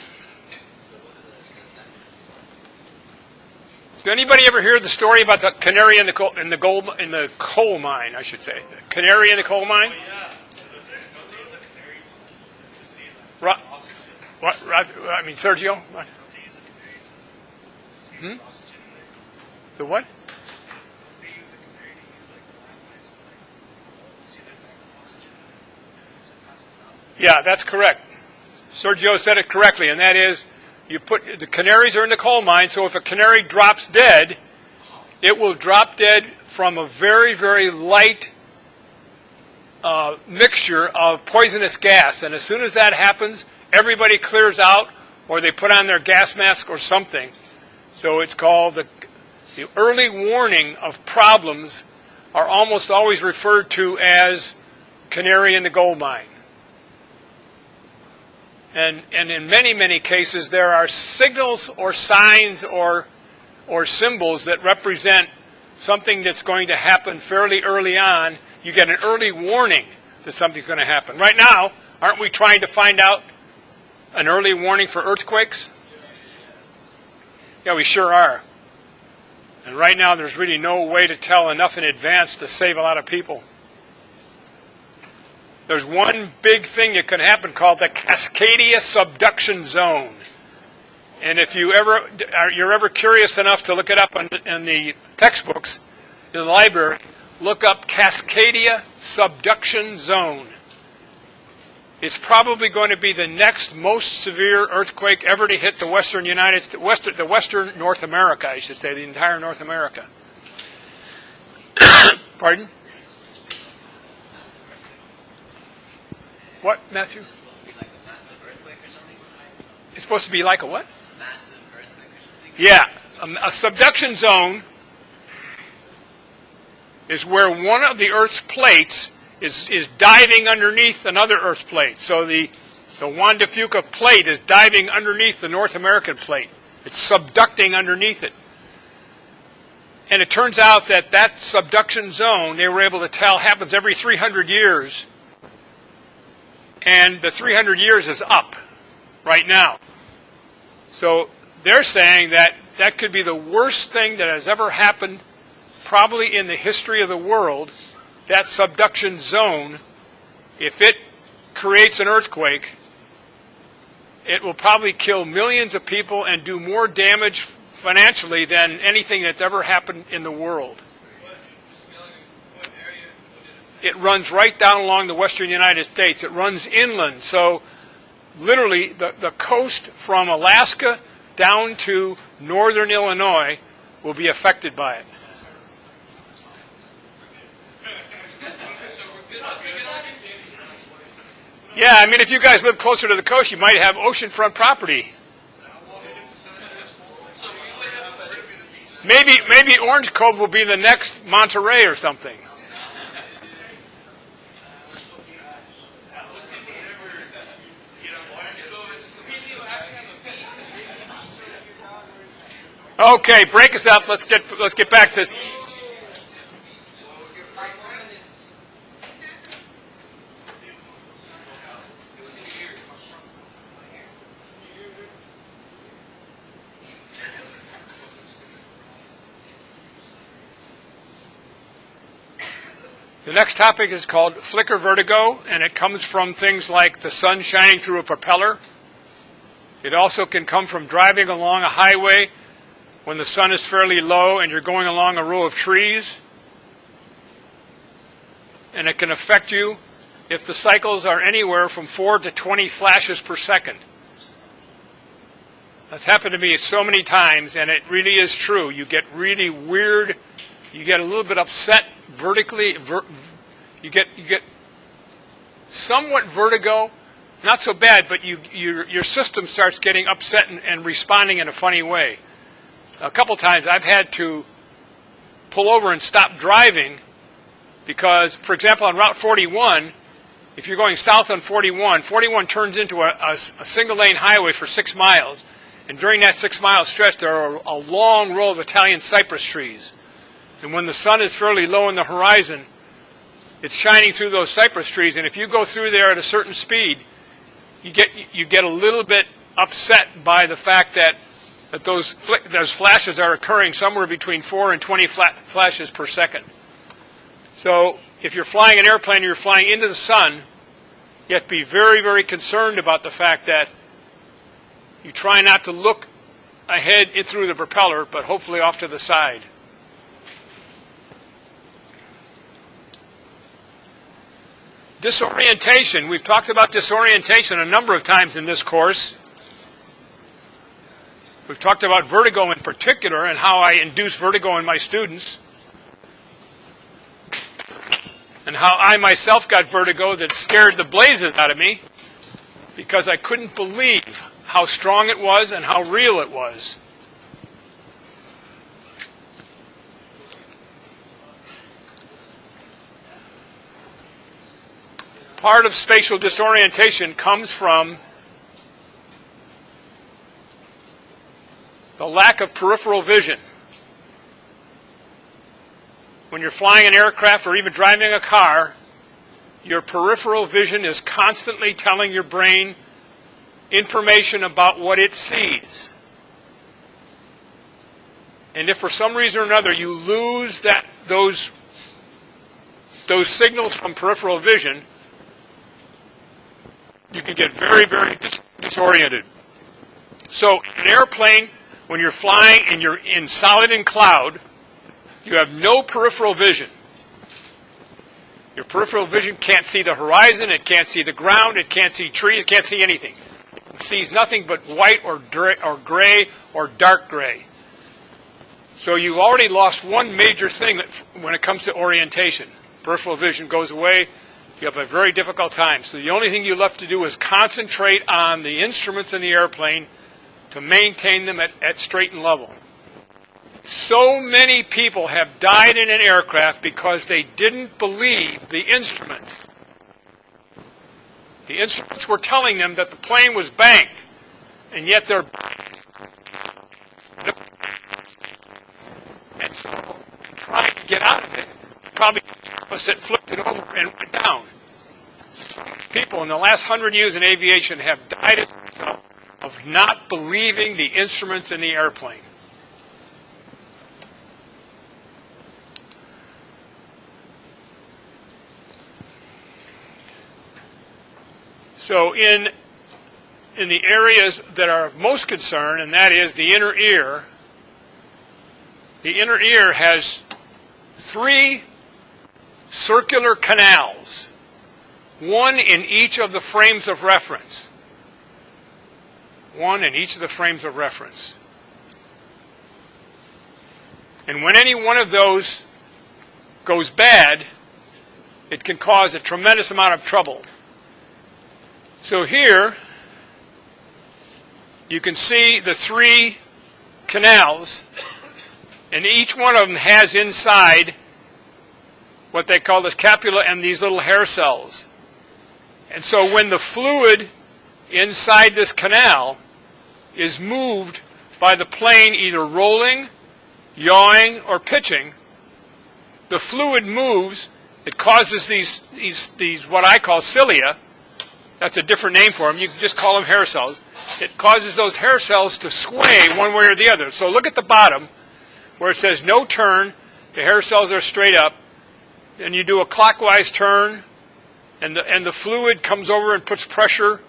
Did anybody ever hear the story about the canary in the coal mine? I should say, canary in the coal mine. What? I mean, Sergio. What? Hmm? The what? Yeah, that's correct. Sergio said it correctly, and that is, you put the canaries are in the coal mine. So if a canary drops dead, it will drop dead from a very, very light mixture of poisonous gas. And as soon as that happens, everybody clears out, or they put on their gas mask or something. So it's called the early warning of problems are almost always referred to as canary in the gold mine. And in many, many cases, there are signals or signs or symbols that represent something that's going to happen fairly early on. You get an early warning that something's going to happen. Right now, aren't we trying to find out an early warning for earthquakes? Yeah, we sure are. And right now, there's really no way to tell enough in advance to save a lot of people. There's one big thing that can happen called the Cascadia subduction zone. And if you're ever curious enough to look it up in the textbooks in the library, look up Cascadia subduction zone. It's probably going to be the next most severe earthquake ever to hit the western United States, the western North America, I should say, the entire North America. Pardon? What, Matthew? It's supposed to be like a massive earthquake or something? It's supposed to be like a what? Massive earthquake or something? Yeah. A subduction zone is where one of the Earth's plates is diving underneath another Earth plate. So the Juan de Fuca plate is diving underneath the North American plate. It's subducting underneath it. And it turns out that subduction zone, they were able to tell, happens every 300 years. And the 300 years is up right now. So they're saying that could be the worst thing that has ever happened probably in the history of the world. That subduction zone, if it creates an earthquake, it will probably kill millions of people and do more damage financially than anything that's ever happened in the world. What area? It runs right down along the western United States. It runs inland. So literally the coast from Alaska down to northern Illinois will be affected by it. Yeah, I mean, if you guys live closer to the coast, you might have oceanfront property. Maybe Orange Cove will be the next Monterey or something. Okay, break us up. Let's get back to. The next topic is called flicker vertigo, and it comes from things like the sun shining through a propeller. It also can come from driving along a highway when the sun is fairly low and you're going along a row of trees. And it can affect you if the cycles are anywhere from 4 to 20 flashes per second. That's happened to me so many times, and it really is true. You get really weird. You get a little bit upset vertically. You get somewhat vertigo, not so bad, but your system starts getting upset and responding in a funny way. A couple times I've had to pull over and stop driving because, for example, on Route 41, if you're going south on 41, 41 turns into a single-lane highway for 6 miles. And during that 6-mile stretch, there are a long row of Italian cypress trees. And when the sun is fairly low in the horizon, it's shining through those cypress trees. And if you go through there at a certain speed, you get a little bit upset by the fact that those flashes are occurring somewhere between 4 and 20 flashes per second. So if you're flying an airplane and you're flying into the sun, you have to be very, very concerned about the fact that you try not to look ahead through the propeller, but hopefully off to the side. Disorientation. We've talked about disorientation a number of times in this course. We've talked about vertigo in particular and how I induce vertigo in my students, and how I myself got vertigo that scared the blazes out of me because I couldn't believe how strong it was and how real it was. Part of spatial disorientation comes from the lack of peripheral vision. When you're flying an aircraft or even driving a car, your peripheral vision is constantly telling your brain information about what it sees. And if for some reason or another you lose those signals from peripheral vision, you can get very, very disoriented. So in an airplane, when you're flying and you're in solid and cloud, you have no peripheral vision. Your peripheral vision can't see the horizon, it can't see the ground, it can't see trees, it can't see anything. It sees nothing but white or gray or dark gray. So you've already lost one major thing when it comes to orientation. Peripheral vision goes away, you have a very difficult time. So the only thing you're left to do is concentrate on the instruments in the airplane to maintain them at straight and level. So many people have died in an aircraft because they didn't believe the instruments. The instruments were telling them that the plane was banked, and yet they're banked. And so, trying to get out of it, probably the opposite flipped it over and went down. People in the last 100 years in aviation have died as a result of not believing the instruments in the airplane. So in the areas that are of most concern, and that is the inner ear has 3 circular canals, one in each of the frames of reference. One in each of the frames of reference. And when any one of those goes bad, it can cause a tremendous amount of trouble. So here, you can see the 3 canals, and each one of them has inside what they call the scapula and these little hair cells. And so when the fluid inside this canal is moved by the plane either rolling, yawing, or pitching, the fluid moves. It causes these what I call cilia. That's a different name for them. You can just call them hair cells. It causes those hair cells to sway one way or the other. So look at the bottom where it says no turn. The hair cells are straight up. And you do a clockwise turn, and the fluid comes over and puts pressure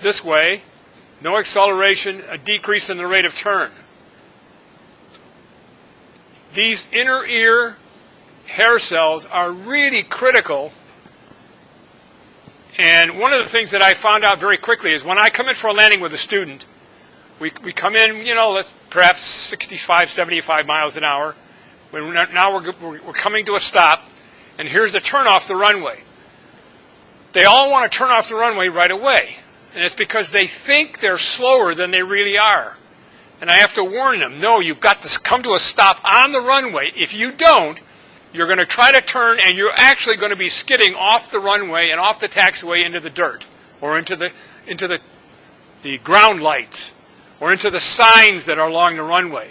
this way. No acceleration, a decrease in the rate of turn. These inner ear hair cells are really critical. And one of the things that I found out very quickly is when I come in for a landing with a student, we come in, let's perhaps 65, 75 miles an hour. Now we're coming to a stop, and here's the turn off the runway. They all want to turn off the runway right away. And it's because they think they're slower than they really are. And I have to warn them, no, you've got to come to a stop on the runway. If you don't, you're going to try to turn, and you're actually going to be skidding off the runway and off the taxiway into the dirt, or into the ground lights, or into the signs that are along the runway.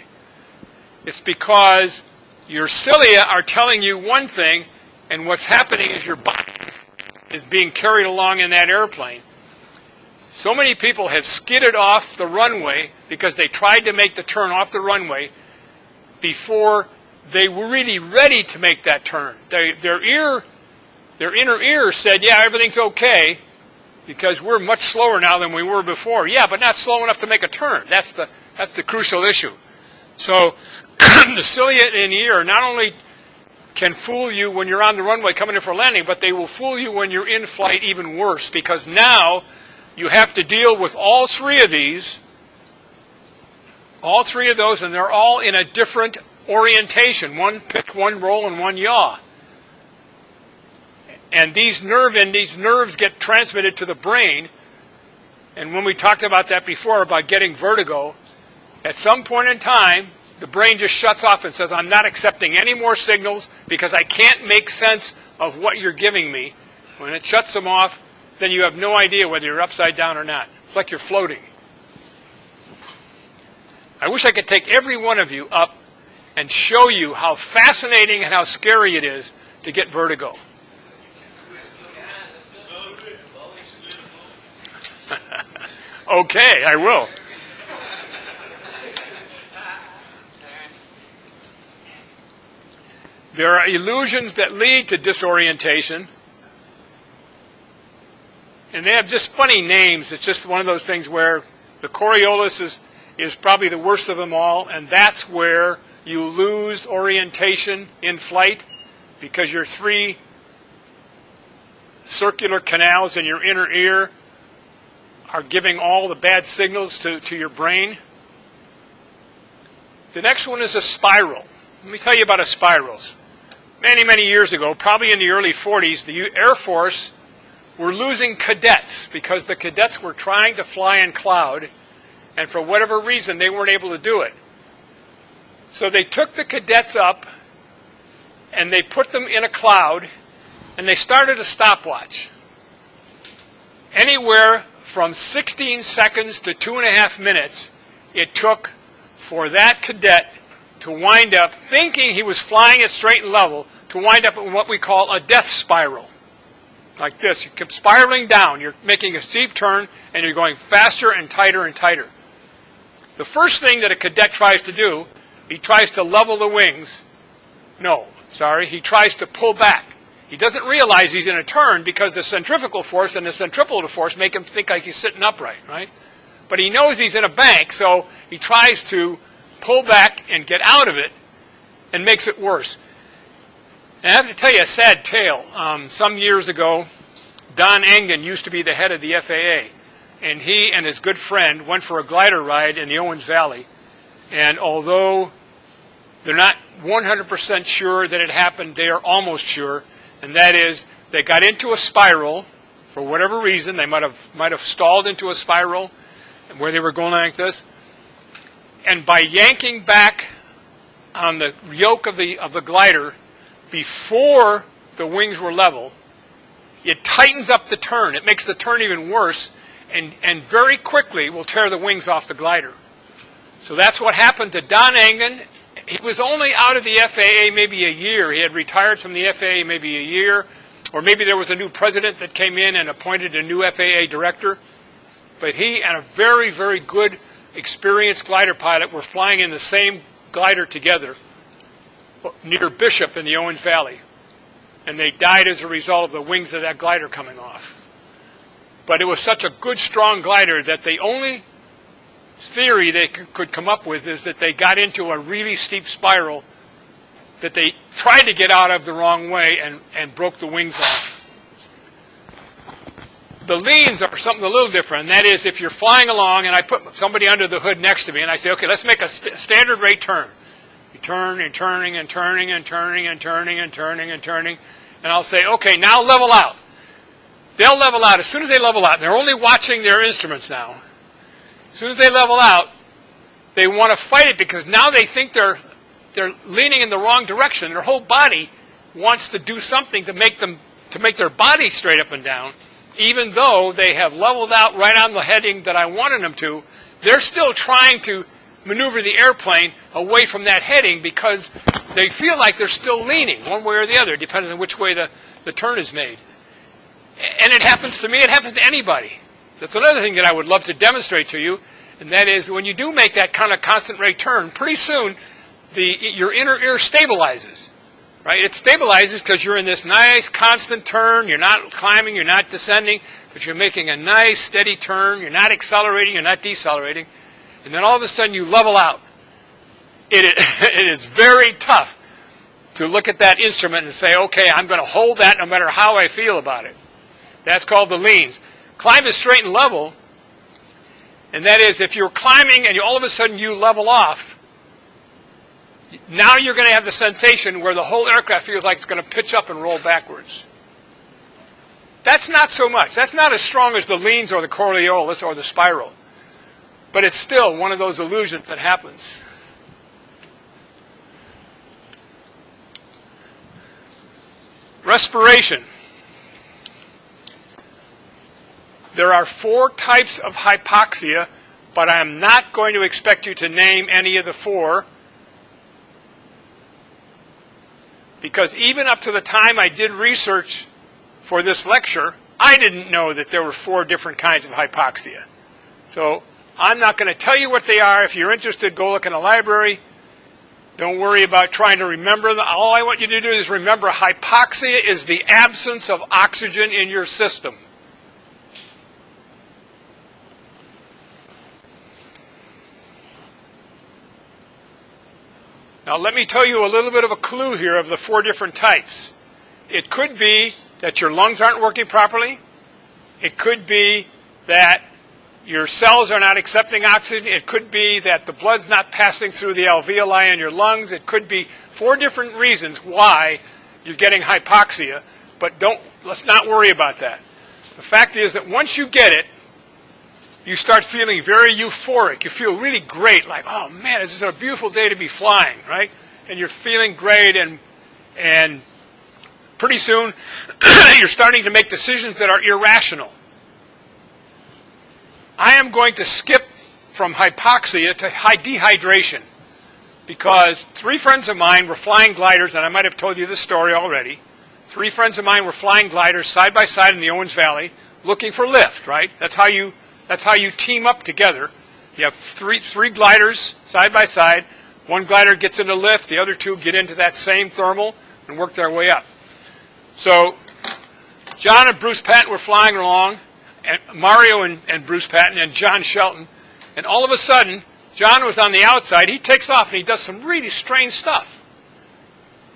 It's because your cilia are telling you one thing, and what's happening is your body is being carried along in that airplane. So many people have skidded off the runway because they tried to make the turn off the runway before they were really ready to make that turn. Their inner ear said, yeah, everything's okay, because we're much slower now than we were before. Yeah, but not slow enough to make a turn. That's the crucial issue. So the cilia in ear not only can fool you when you're on the runway coming in for landing, but they will fool you when you're in flight even worse, because now you have to deal with all three of those, and they're all in a different orientation. One pitch, one roll, and one yaw. And these nerves get transmitted to the brain. And when we talked about that before, about getting vertigo, at some point in time, the brain just shuts off and says, I'm not accepting any more signals because I can't make sense of what you're giving me. When it shuts them off, then you have no idea whether you're upside down or not. It's like you're floating. I wish I could take every one of you up and show you how fascinating and how scary it is to get vertigo. Okay, I will. There are illusions that lead to disorientation, and they have just funny names. It's just one of those things where the Coriolis is probably the worst of them all, and that's where you lose orientation in flight because your three circular canals in your inner ear are giving all the bad signals to your brain. The next one is a spiral. Let me tell you about a spiral. Many, many years ago, probably in the early 40s, the Air Force were losing cadets because the cadets were trying to fly in cloud, and for whatever reason, they weren't able to do it. So they took the cadets up, and they put them in a cloud, and they started a stopwatch. Anywhere from 16 seconds to 2.5 minutes, it took for that cadet to wind up, thinking he was flying it straight and level, to wind up in what we call a death spiral. Like this. You keep spiraling down. You're making a steep turn, and you're going faster and tighter and tighter. The first thing that a cadet tries to do, he tries to level the wings. He tries to pull back. He doesn't realize he's in a turn because the centrifugal force and the centripetal force make him think like he's sitting upright, right? But he knows he's in a bank, so he tries to pull back and get out of it, and makes it worse. And I have to tell you a sad tale. Some years ago, Don Engen used to be the head of the FAA, and he and his good friend went for a glider ride in the Owens Valley. And although they're not 100% sure that it happened, they are almost sure. And that is, they got into a spiral for whatever reason. They might have stalled into a spiral where they were going like this. And by yanking back on the yoke of the glider before the wings were level, it tightens up the turn. It makes the turn even worse, and very quickly will tear the wings off the glider. So that's what happened to Don Engen. He was only out of the FAA maybe a year. He had retired from the FAA maybe a year, or maybe there was a new president that came in and appointed a new FAA director. But he and a very, very good, experienced glider pilot were flying in the same glider together near Bishop in the Owens Valley. And they died as a result of the wings of that glider coming off. But it was such a good, strong glider that the only theory they could come up with is that they got into a really steep spiral that they tried to get out of the wrong way and broke the wings off. The leans are something a little different, and that is if you're flying along and I put somebody under the hood next to me and I say, okay, let's make a standard rate turn. You turn and turning and turning and turning and turning and turning and turning, and I'll say, okay, now level out. They'll level out. As soon as they level out, and they're only watching their instruments now, as soon as they level out, they want to fight it because now they think they're leaning in the wrong direction. Their whole body wants to do something to make their body straight up and down. Even though they have leveled out right on the heading that I wanted them to, they're still trying to maneuver the airplane away from that heading because they feel like they're still leaning one way or the other, depending on which way the turn is made. And it happens to me, it happens to anybody. That's another thing that I would love to demonstrate to you, and that is when you do make that kind of constant rate turn, pretty soon your inner ear stabilizes. right? It stabilizes because you're in this nice constant turn. You're not climbing, you're not descending, but you're making a nice steady turn. You're not accelerating, you're not decelerating. And then all of a sudden you level out. It is very tough to look at that instrument and say, okay, I'm going to hold that no matter how I feel about it. That's called the leans. Climb is straight and level, and that is if you're climbing and all of a sudden you level off, now you're going to have the sensation where the whole aircraft feels like it's going to pitch up and roll backwards. That's not so much. That's not as strong as the leans or the Coriolis or the spiral. But it's still one of those illusions that happens. Respiration. There are 4 types of hypoxia, but I'm not going to expect you to name any of the 4, because even up to the time I did research for this lecture, I didn't know that there were 4 different kinds of hypoxia. So I'm not going to tell you what they are. If you're interested, go look in the library. Don't worry about trying to remember them. All I want you to do is remember hypoxia is the absence of oxygen in your system. Now let me tell you a little bit of a clue here of the 4 different types. It could be that your lungs aren't working properly. It could be that your cells are not accepting oxygen. It could be that the blood's not passing through the alveoli in your lungs. It could be 4 different reasons why you're getting hypoxia, but let's not worry about that. The fact is that once you get it, you start feeling very euphoric. You feel really great, like, oh man, this is a beautiful day to be flying, right? And you're feeling great, and pretty soon you're starting to make decisions that are irrational. I am going to skip from hypoxia to dehydration, because 3 friends of mine were flying gliders, and I might have told you this story already. 3 friends of mine were flying gliders side by side in the Owens Valley, looking for lift, right? That's how you team up together. You have three gliders side by side. One glider gets into lift, the other 2 get into that same thermal and work their way up. So John and Bruce Patton were flying along, and Mario and Bruce Patton and John Shelton, and all of a sudden, John was on the outside. He takes off and he does some really strange stuff.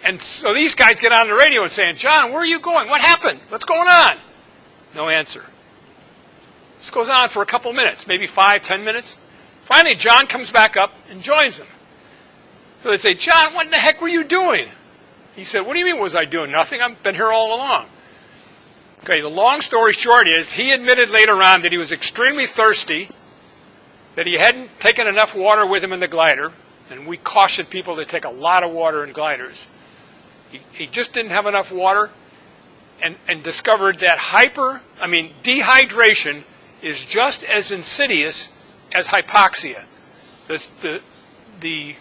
And so these guys get on the radio and saying, John, where are you going? What happened? What's going on? No answer. This goes on for a couple minutes, maybe 5, 10 minutes. Finally, John comes back up and joins them. So they say, John, what in the heck were you doing? He said, what do you mean was I doing? Nothing. I've been here all along. Okay, the long story short is he admitted later on that he was extremely thirsty, that he hadn't taken enough water with him in the glider, and we caution people to take a lot of water in gliders. He just didn't have enough water, and discovered that dehydration is just as insidious as hypoxia. The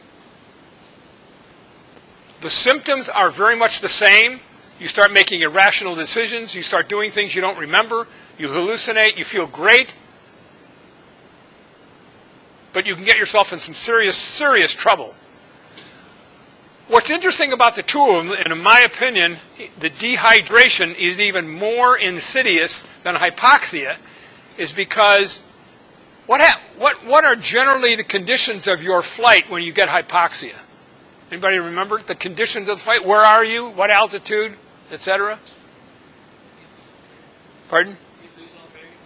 symptoms are very much the same. You start making irrational decisions. You start doing things you don't remember. You hallucinate. You feel great. But you can get yourself in some serious, serious trouble. What's interesting about the 2 of them, and in my opinion, the dehydration is even more insidious than hypoxia, is because what are generally the conditions of your flight when you get hypoxia? Anybody remember the conditions of the flight? Where are you? What altitude? Etc. Pardon? You lose all bearings?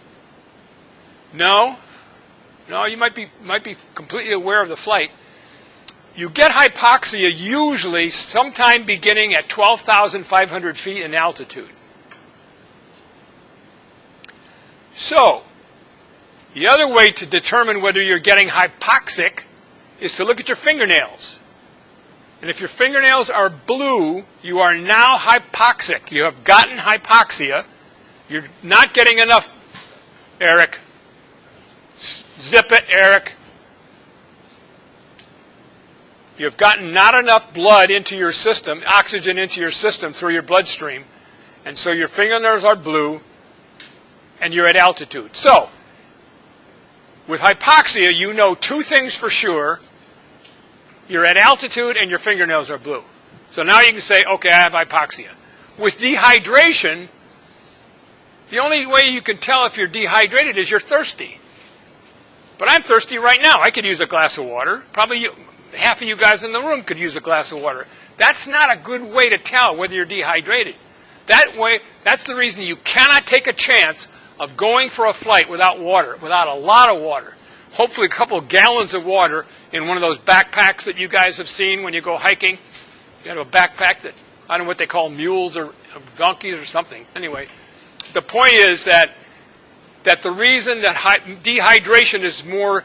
No, you might be completely aware of the flight. You get hypoxia usually sometime beginning at 12,500 feet in altitude. So, the other way to determine whether you're getting hypoxic is to look at your fingernails. And if your fingernails are blue, you are now hypoxic. You have gotten hypoxia. You're not getting enough, Eric. Zip it, Eric. You've gotten not enough blood into your system, oxygen into your system through your bloodstream. And so your fingernails are blue, and you're at altitude. So, with hypoxia, you know 2 things for sure. You're at altitude and your fingernails are blue. So now you can say, okay, I have hypoxia. With dehydration, the only way you can tell if you're dehydrated is you're thirsty. But I'm thirsty right now. I could use a glass of water. Probably half of you guys in the room could use a glass of water. That's not a good way to tell whether you're dehydrated. That's the reason you cannot take a chance of going for a flight without water, without a lot of water. Hopefully a couple of gallons of water in one of those backpacks that you guys have seen when you go hiking. You have a backpack that, I don't know what they call mules or donkeys or something. Anyway, the point is that the reason that dehydration is more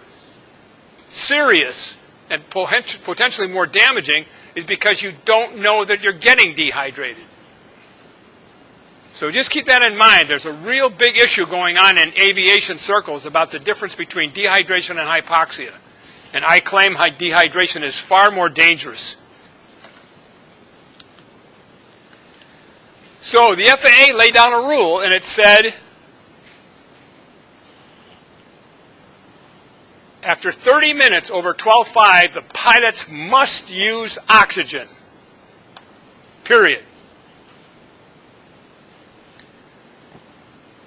serious and potentially more damaging is because you don't know that you're getting dehydrated. So just keep that in mind. There's a real big issue going on in aviation circles about the difference between dehydration and hypoxia. And I claim dehydration is far more dangerous. So the FAA laid down a rule, and it said, after 30 minutes over 12.5, the pilots must use oxygen. Period.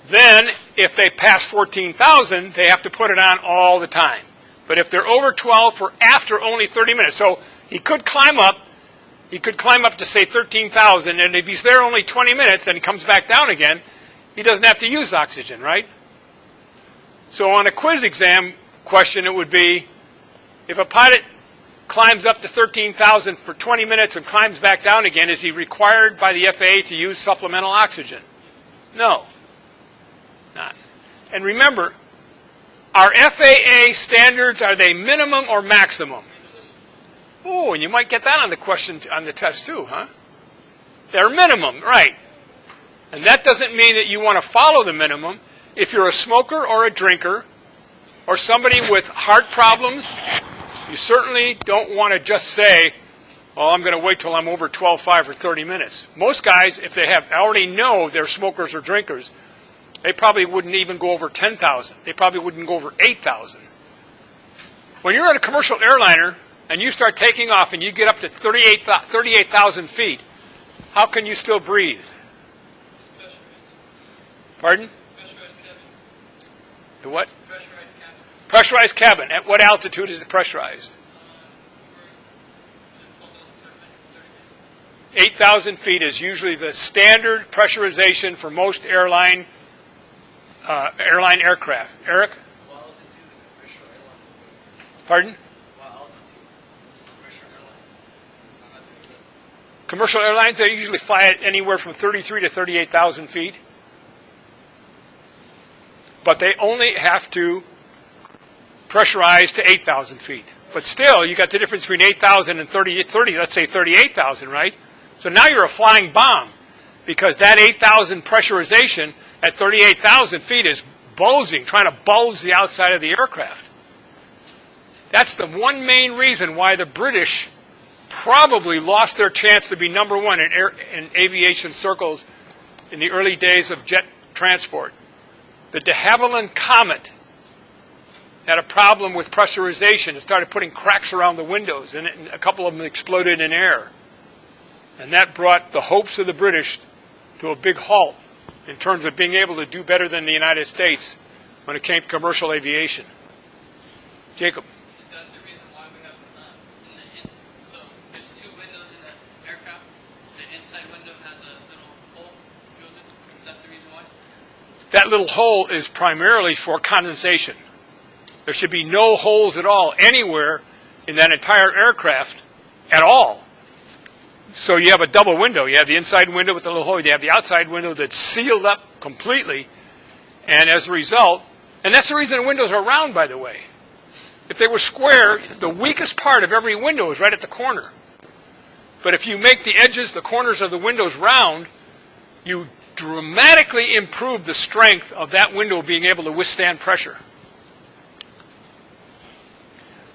Then, if they pass 14,000, they have to put it on all the time. But if they're over 12 for after only 30 minutes, so he could climb up to say 13,000, and if he's there only 20 minutes and he comes back down again, he doesn't have to use oxygen, right? So on a quiz exam question, it would be, if a pilot climbs up to 13,000 for 20 minutes and climbs back down again, is he required by the FAA to use supplemental oxygen? No. Not. And remember, our FAA standards, are they minimum or maximum? Oh, and you might get that on the question, on the test too, huh? They're minimum, right. And that doesn't mean that you want to follow the minimum. If you're a smoker or a drinker or somebody with heart problems, you certainly don't want to just say, oh, I'm going to wait till I'm over 12.5 or 30 minutes. Most guys, if they already know they're smokers or drinkers, they probably wouldn't even go over 10,000. They probably wouldn't go over 8,000. When you're on a commercial airliner and you start taking off and you get up to 38,000 feet, how can you still breathe? Pardon? Pressurized cabin. The what? Pressurized cabin. Pressurized cabin. At what altitude is it pressurized? 8,000 feet is usually the standard pressurization for most airline aircraft. Eric? What altitude is the commercial airline? Pardon? What altitude? Commercial airlines. Commercial airlines, they usually fly at anywhere from 33 to 38,000 feet. But they only have to pressurize to 8,000 feet. But still, you got the difference between 8,000 and 30, let's say 38,000, right? So now you're a flying bomb, because that 8,000 pressurization at 38,000 feet is bulging, trying to bulge the outside of the aircraft. That's the one main reason why the British probably lost their chance to be number one in aviation circles in the early days of jet transport. The de Havilland Comet had a problem with pressurization. It started putting cracks around the windows, and a couple of them exploded in air. And that brought the hopes of the British to a big halt in terms of being able to do better than the United States when it came to commercial aviation. Jacob. Is that the reason why we have, so there's two windows in the aircraft? The inside window has a little hole drilled in? Is that the reason why? That little hole is primarily for condensation. There should be no holes at all anywhere in that entire aircraft at all. So you have a double window. You have the inside window with the little hole. You have the outside window that's sealed up completely. And as a result, and that's the reason the windows are round, by the way. If they were square, the weakest part of every window is right at the corner. But if you make the edges, the corners of the windows round, you dramatically improve the strength of that window being able to withstand pressure.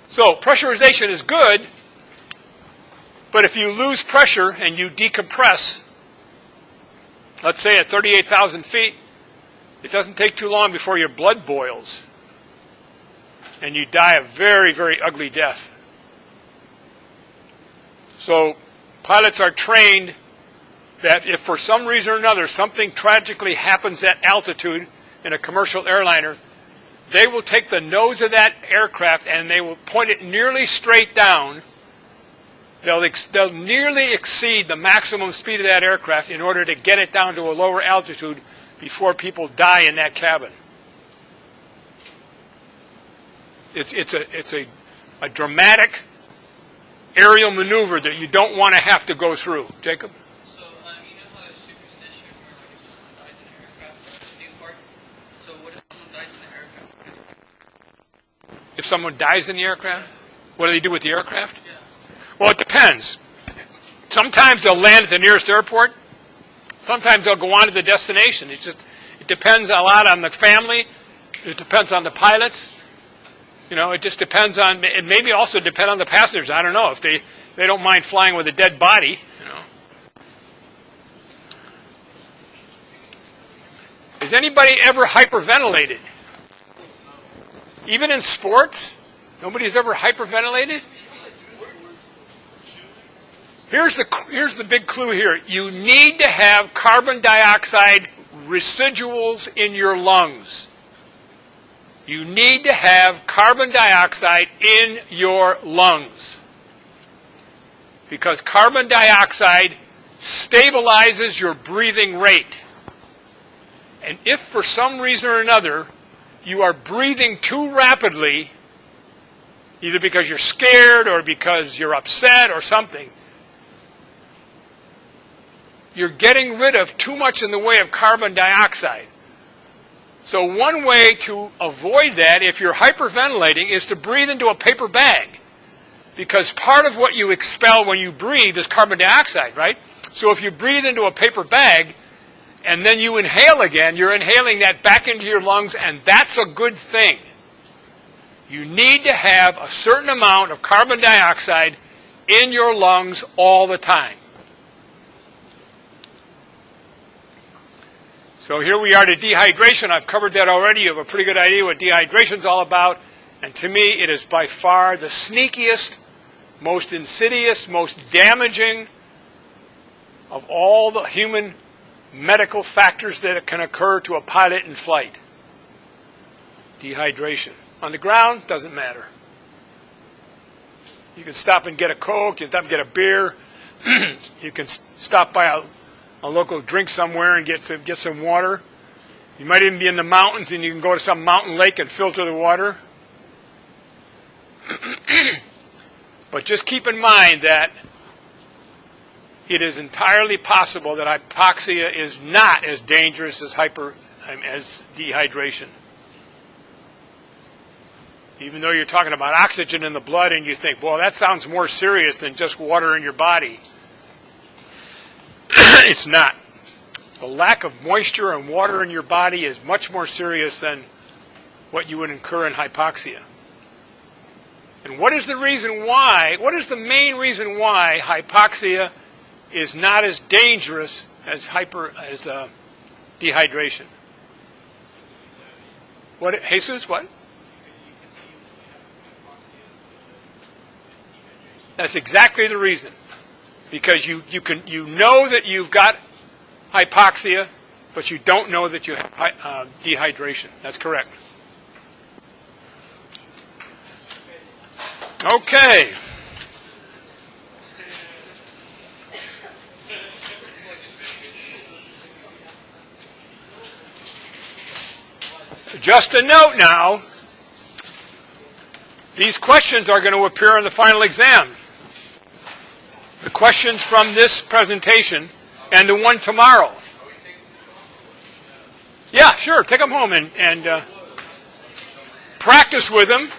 So pressurization is good, but if you lose pressure and you decompress, let's say at 38,000 feet, it doesn't take too long before your blood boils and you die a very, very ugly death. So Pilots are trained that if for some reason or another something tragically happens at altitude in a commercial airliner, they will take the nose of that aircraft and they will point it nearly straight down. They'll nearly exceed the maximum speed of that aircraft in order to get it down to a lower altitude before people die in that cabin. It's a dramatic aerial maneuver that you don't want to have to go through. Jacob? So, you know how there's superstition where like if someone dies in an aircraft, it's a theme park? So what if someone dies in an aircraft? If someone dies in the aircraft, what do they do with the aircraft? Yeah. Well, it depends. Sometimes they'll land at the nearest airport. Sometimes they'll go on to the destination. It depends a lot on the family. It depends on the pilots. You know, it just depends on, it maybe also depend on the passengers. I don't know if they don't mind flying with a dead body. You know. Has anybody ever hyperventilated? Even in sports, nobody's ever hyperventilated. Here's the big clue here. You need to have carbon dioxide residuals in your lungs. You need to have carbon dioxide in your lungs. Because carbon dioxide stabilizes your breathing rate. And if for some reason or another you are breathing too rapidly, either because you're scared or because you're upset or something, you're getting rid of too much in the way of carbon dioxide. So one way to avoid that, if you're hyperventilating, is to breathe into a paper bag. Because part of what you expel when you breathe is carbon dioxide, right? So if you breathe into a paper bag and then you inhale again, you're inhaling that back into your lungs, and that's a good thing. You need to have a certain amount of carbon dioxide in your lungs all the time. So here we are to dehydration. I've covered that already. You have a pretty good idea what dehydration is all about. And to me, it is by far the sneakiest, most insidious, most damaging of all the human medical factors that can occur to a pilot in flight. Dehydration. On the ground, doesn't matter. You can stop and get a Coke. You can stop and get a beer. You can stop by a local drink somewhere and get some water. You might even be in the mountains and you can go to some mountain lake and filter the water. But just keep in mind that it is entirely possible that hypoxia is not as dangerous as dehydration. Even though you're talking about oxygen in the blood and you think, well, that sounds more serious than just water in your body. It's not. The lack of moisture and water in your body is much more serious than what you would incur in hypoxia. And what is the reason why? What is the main reason why hypoxia is not as dangerous as dehydration? What, Jesus? What? That's exactly the reason. Because you know that you've got hypoxia, but you don't know that you have dehydration. That's correct. Okay. Just a note now, these questions are going to appear in the final exam. The questions from this presentation and the one tomorrow. Yeah, sure. Take them home and practice with them.